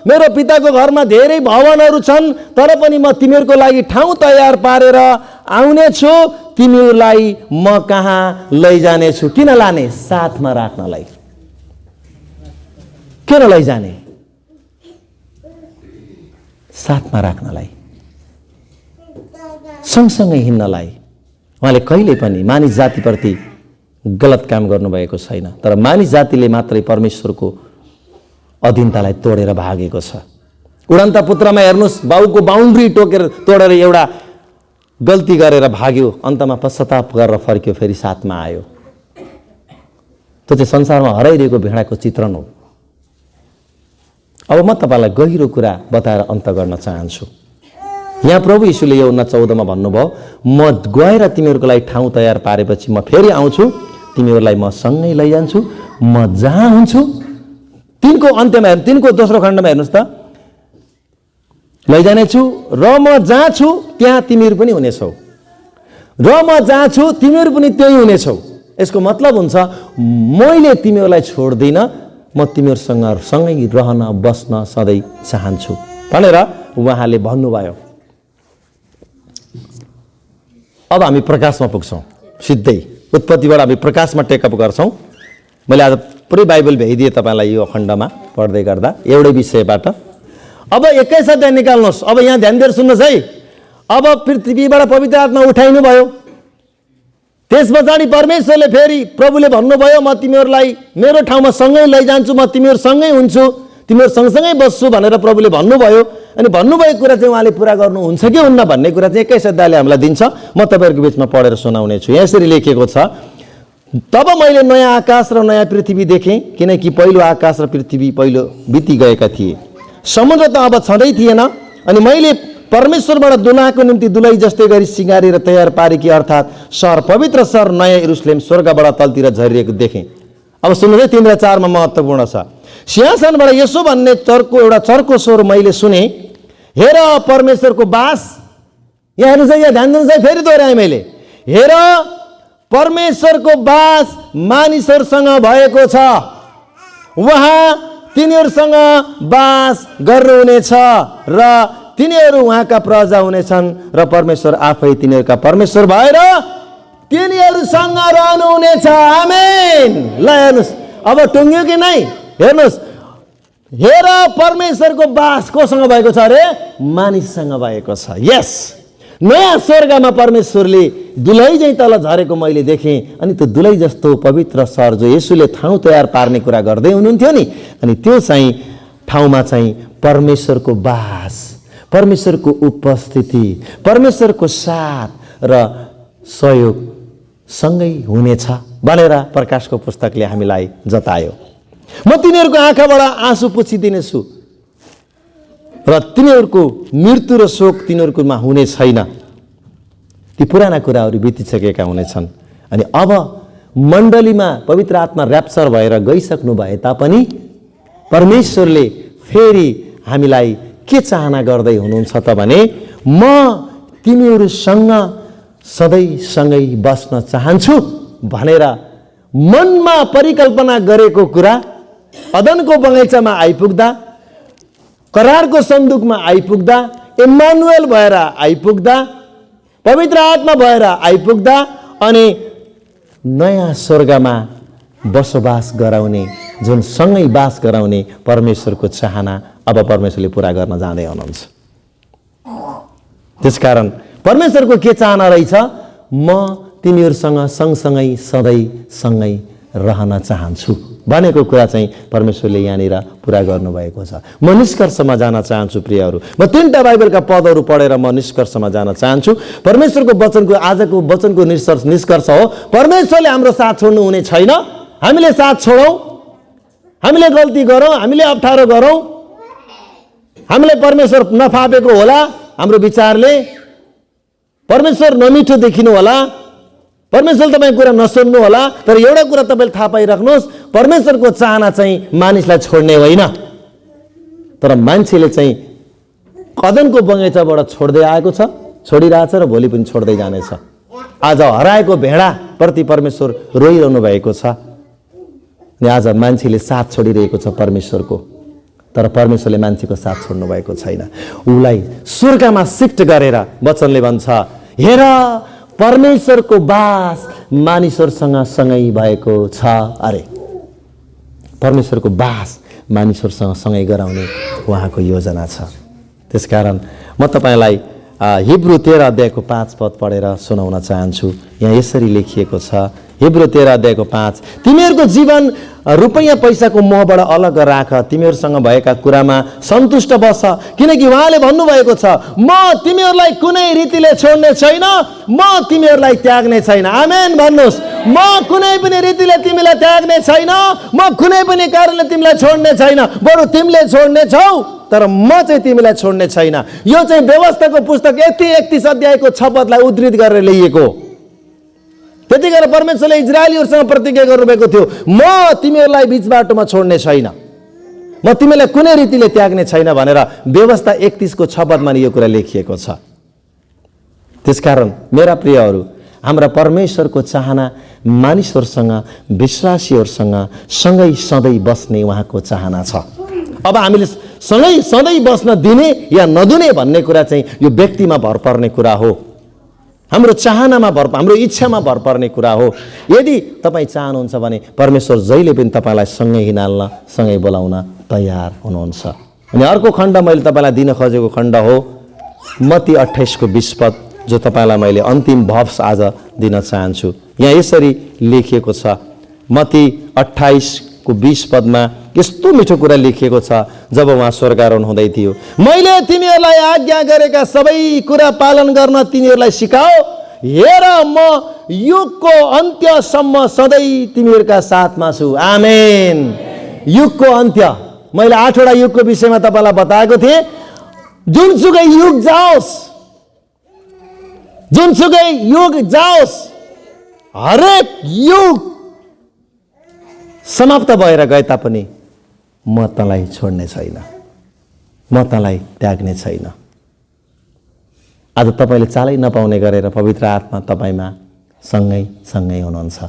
मेरो पिताको घरमा धेरै भवनहरू छन्, तर पनि म तिमीहरूको लागि ठाउँ तयार पारेर आउने छु, तिमीहरूलाई म कहाँ लैजानेछु। किन लाने? साथमा राख्नलाई। किन लैजाने? साथमा राख्नलाई, सँगसँगै हिँड्नलाई। उहाँले कहिले पनि मानिस जातिप्रति गलत काम गर्नुभएको छैन, तर मानिस जातिले मात्रै परमेश्वरको अधीनतालाई तोडेर भागेको छ। उडन्ता पुत्रमा हेर्नुहोस्, बाउको बााउन्ड्री तोडेर एउटा गल्ती गरेर भाग्यो, अन्तमा पश्चाताप गरेर फर्क्यो, फेरि साथमा आयो। त्यो चाहिँ संसारमा हराइरहेको भेडाको चित्रण हो। अब म तपाईँलाई गहिरो कुरा बताएर अन्त गर्न चाहन्छु। यहाँ प्रभु यीशुले यूहन्ना 14 भन्नुभयो, म गएर तिमीहरूको लागि ठाउँ तयार पारेपछि म फेरि आउँछु, तिमीहरूलाई म सँगै लैजान्छु, म जहाँ हुन्छु। तिनको अन्त्यमा हेर्नु, तिनको दोस्रो खण्डमा हेर्नुहोस् त, लैजानेछु र म जहाँ छु त्यहाँ तिमीहरू पनि हुनेछौ, र म जहाँ छु तिमीहरू पनि त्यही हुनेछौ। यसको मतलब हुन्छ मैले तिमीहरूलाई छोड्दिनँ, म तिमीहरूसँग सँगै रहन बस्न सधैँ चाहन्छु भनेर उहाँले भन्नुभयो। अब हामी प्रकाशमा पुग्छौँ, सिधै उत्पत्तिबाट हामी प्रकाशमा टेकअप गर्छौँ। मैले आज पुरै बाइबल भ्याइदिएँ तपाईँलाई यो खण्डमा पढ्दै गर्दा एउटै विषयबाट। अब 21 अध्याय निकाल्नुहोस्। अब यहाँ ध्यान दिएर सुन्नुहोस् है। अब पृथ्वीबाट पवित्र आत्मा उठाइनु भयो, त्यस पछाडि परमेश्वरले फेरि प्रभुले भन्नुभयो, म तिमीहरूलाई मेरो ठाउँमा सँगै लैजान्छु, म तिमीहरूसँगै हुन्छु, तिमीहरू सँगसँगै बस्छु भनेर प्रभुले भन्नुभयो। अनि भन्नुभएको कुरा चाहिँ उहाँले पुरा गर्नुहुन्छ कि हुन्न भन्ने कुरा चाहिँ 21 अध्यायले हामीलाई दिन्छ। म तपाईँहरूको बिचमा पढेर सुनाउने छु। यसरी लेखिएको छ, तब मैले नयाँ आकाश र नयाँ पृथ्वी देखेँ, किनकि पहिलो आकाश र पृथ्वी पहिलो बितिगएका थिए, समुद्र त अब छँदै थिएन। अनि मैले परमेश्वरबाट दुलाको निम्ति दुलै जस्तै गरी सिँगारेर तयार पारेकी अर्थात् सहर, पवित्र सहर नयाँ यरुसलेम स्वर्गबाट तलतिर झरिएको देखेँ। अब सुन्नुहोस् है, 3 र 4 मा महत्त्वपूर्ण छ। सिंहासनबाट यसो भन्ने एउटा चर्को स्वर मैले सुने, हेर परमेश्वरको बास, यहाँ हेर्नुहोस् है, यहाँ ध्यान दिनुहोस् है, फेरि दोहोऱ्याएँ मैले, हेर परमेश्वरको बास मानिसहरूसँग भएको छ, उहाँ तिनीहरूसँग बास गर्नुहुनेछ र तिनीहरू उहाँका प्रजा हुनेछन् र परमेश्वर आफै तिनीहरूका परमेश्वर भएर तिनीहरूसँग रहनुहुनेछ। आमेन। ल हेर्नुहोस्, अब टुङ्ग्यो कि नै? हेर्नुहोस्, हेर परमेश्वरको बास कोसँग भएको छ अरे? मानिससँग भएको छ। यस, नयाँ स्वर्गमा परमेश्वरले दुलै चाहिँ तल झरेको मैले देखेँ। अनि त्यो दुलै जस्तो पवित्र सहर जो येशूले ठाउँ तयार पार्ने कुरा गर्दै हुनुहुन्थ्यो नि, अनि त्यो चाहिँ ठाउँमा चाहिँ परमेश्वरको बास, परमेश्वरको उपस्थिति, परमेश्वरको साथ र सहयोग सँगै हुनेछ भनेर प्रकाशको पुस्तकले हामीलाई जतायो। म तिनीहरूको आँखाबाट आँसु पुछिदिनेछु र तिनीहरूको मृत्यु र शोक तिनीहरूकोमा हुने छैन। ती पुराना कुराहरू बितिसकेका हुनेछन्। अनि अब मण्डलीमा पवित्र आत्मा ऱ्याप्चर भएर गइसक्नु भए तापनि परमेश्वरले फेरि हामीलाई के चाहना गर्दै हुनुहुन्छ त भने, म तिमीहरूसँग सधैँ सँगै बस्न चाहन्छु भनेर मनमा परिकल्पना गरेको कुरा अदनको बगैँचामा आइपुग्दा, करारको सन्दुकमा आइपुग्दा, इम्मानुएल भएर आइपुग्दा, पवित्र आत्मा भएर आइपुग्दा अनि नयाँ स्वर्गमा बसोबास गराउने, जुन सँगै बास गराउने परमेश्वरको चाहना अब परमेश्वरले पुरा गर्न जाँदै हुनुहुन्छ। त्यसकारण परमेश्वरको के चाहना रहेछ? म तिमीहरूसँग सँगसँगै सधैँ सँगै रहन चाहन्छु भनेको कुरा चाहिँ परमेश्वरले यहाँनिर पुरा गर्नुभएको छ। म निष्कर्षमा जान चाहन्छु प्रियहरू। म 3टा बाइबलका पदहरू पढेर म निष्कर्षमा जान चाहन्छु। परमेश्वरको वचनको, आजको वचनको निष्कर्ष हो, परमेश्वरले हाम्रो साथ छोड्नु हुने छैन। हामीले साथ छोडौँ, हामीले गल्ती गरौँ, हामीले अप्ठ्यारो गरौँ, हामीलाई परमेश्वर नफापेको होला हाम्रो विचारले, परमेश्वर नमिठो देखिनु होला, परमेश्वर तपाईँको कुरा नसुन्नु होला, तर एउटा कुरा तपाईँले थाहा पाइराख्नुहोस्, परमेश्वरको चाहना चाहिँ मानिसलाई छोड्ने होइन, तर मान्छेले चाहिँ कदनको बगैँचाबाट छोड्दै आएको छ, छोडिरहेछ र भोलि पनि छोड्दै जानेछ। आज हराएको भेडा प्रति परमेश्वर रोइरहनु भएको छ। अनि आज मान्छेले साथ छोडिरहेको छ परमेश्वरको, तर परमेश्वरले मान्छेको साथ छोड्नु भएको छैन। उसलाई स्वर्गमा शिफ्ट गरेर वचनले भन्छ, हेर परमेश्वरको बास मानिसहरूसँग सँगै भएको छ। अरे परमेश्वरको बास मानिसहरूसँग सँगै गराउने उहाँको योजना छ। त्यसकारण म तपाईलाई हिब्रू 13 अध्यायको 5 पद पढेर सुनाउन चाहन्छु। यहाँ यसरी लेखिएको छ, हिब्रू 13 अध्यायको 5, तिमीहरूको जीवन रुपैयाँ पैसाको मोहबाट अलग राख, तिमीहरूसँग भएका कुरामा सन्तुष्ट बस, किनकि उहाँले भन्नुभएको छ, म तिमीहरूलाई कुनै रीतिले छोड्ने छैन, म तिमीहरूलाई त्याग्ने छैन। आमेन भन्नुहोस्। म कुनै पनि रीतिले तिमीलाई त्याग्ने छैन, म कुनै पनि कारणले तिमीलाई छोड्ने छैन, बरु तिमीले छोड्ने छौ तर म चाहिँ तिमीलाई छोड्ने छैन। यो चाहिँ व्यवस्थाको पुस्तक 31 अध्यायको 6 पदलाई उद्धृत गरेर ल्याइएको। त्यतिखेर परमेश्वरले इजरायलीहरूसँग प्रतिज्ञा गर्नुभएको थियो, म तिमीहरूलाई बीच बाटोमा छोड्ने छैन, म तिमीलाई कुनै रीतिले त्याग्ने छैन भनेर व्यवस्था 31 को 6 पदमा यो कुरा लेखिएको छ। त्यसकारण मेरा प्रियहरू, हाम्रा परमेश्वरको चाहना मानिसहरूसँग, विश्वासीहरूसँग सँगै सधैँ बस्ने उहाँको चाहना छ। अब हामीले सँगै सधैँ बस्न दिने या नदिने भन्ने कुरा चाहिँ यो व्यक्तिमा भर पर्ने कुरा हो, हाम्रो चाहनामा भर, हाम्रो इच्छामा भर पर्ने कुरा हो। यदि तपाईँ चाहनुहुन्छ भने परमेश्वर जहिले पनि तपाईँलाई सँगै हिँड्न, सँगै बोलाउन तयार हुनुहुन्छ। अनि अर्को खण्ड मैले तपाईँलाई दिन खोजेको खण्ड हो मत्ती 28 को 20 पद, जो तपाईँलाई मैले अन्तिम भब्स आज दिन चाहन्छु। यहाँ यसरी लेखिएको छ, मत्ती 28 को 20 पदमा यस्तो मिठो कुरा लेखिएको छ, जब उहाँ स्वर्गारोहण हुँदै थियो, मैले तिमीहरूलाई आज्ञा गरेका सबै कुरा पालन गर्न तिनीहरूलाई सिकाओ, हेर म युगको अन्त्यसम्म सधैँ तिमीहरूका साथमा छु। आमेन। युगको अन्त्य, मैले 8 वटा युगको विषयमा तपाईँलाई बताएको थिएँ। जुनसुकै युग जाओस्, जुनसुकै युग जाओस्, हरेक युग समाप्त भएर गए तापनि म तँलाई छोड्ने छैन, म तँलाई त्याग्ने छैन। आज तपाईँले चालै नपाउने गरेर पवित्र आत्मा तपाईँमा सँगै सँगै हुनुहुन्छ।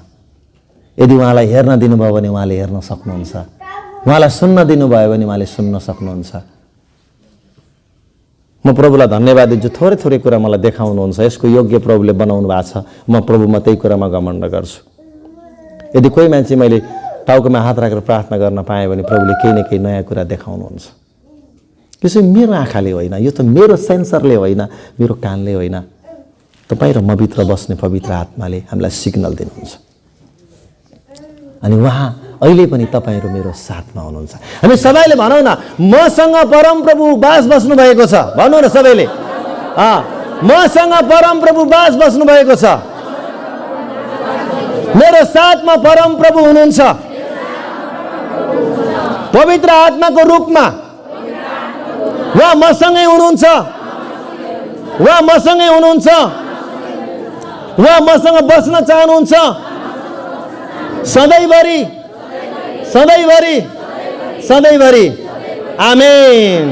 यदि उहाँलाई हेर्न दिनुभयो भने उहाँले हेर्न सक्नुहुन्छ, उहाँलाई सुन्न दिनुभयो भने उहाँले सुन्न सक्नुहुन्छ। म प्रभुलाई धन्यवाद दिन्छु, थोरै थोरै कुरा मलाई देखाउनुहुन्छ, यसको योग्य प्रभुले बनाउनु भएको छ। म प्रभुमा त्यही कुरामा घमण्ड गर्छु। यदि कोही मान्छे मैले टाउकोमा हात राखेर प्रार्थना गर्न पाएँ भने प्रभुले केही न केही नयाँ कुरा देखाउनुहुन्छ। यो चाहिँ मेरो आँखाले होइन, यो त मेरो सेन्सरले होइन, मेरो कानले होइन, तपाईँ र मभित्र बस्ने पवित्र आत्माले हामीलाई सिग्नल दिनुहुन्छ। अनि उहाँ अहिले पनि तपाईँहरू मेरो साथमा हुनुहुन्छ। हामी सबैले भनौँ न, मसँग परमप्रभु बास बस्नु भएको छ। भन्नु न सबैले, मसँग परमप्रभु बास बस्नु भएको छ, मेरो साथमा परमप्रभु हुनुहुन्छ, पवित्र आत्माको रूपमा उहाँ मसँगै हुनुहुन्छ, उहाँ मसँगै हुनुहुन्छ, उहाँ मसँग बस्न चाहनुहुन्छ सधैँभरि, सधैँभरि, सधैँभरि। आमेन।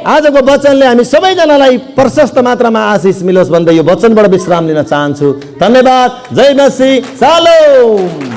आजको वचनले हामी सबैजनालाई प्रशस्त मात्रामा आशिष मिलोस् भन्दै यो वचनबाट विश्राम लिन चाहन्छु। धन्यवाद। जय मसीह। शालोम।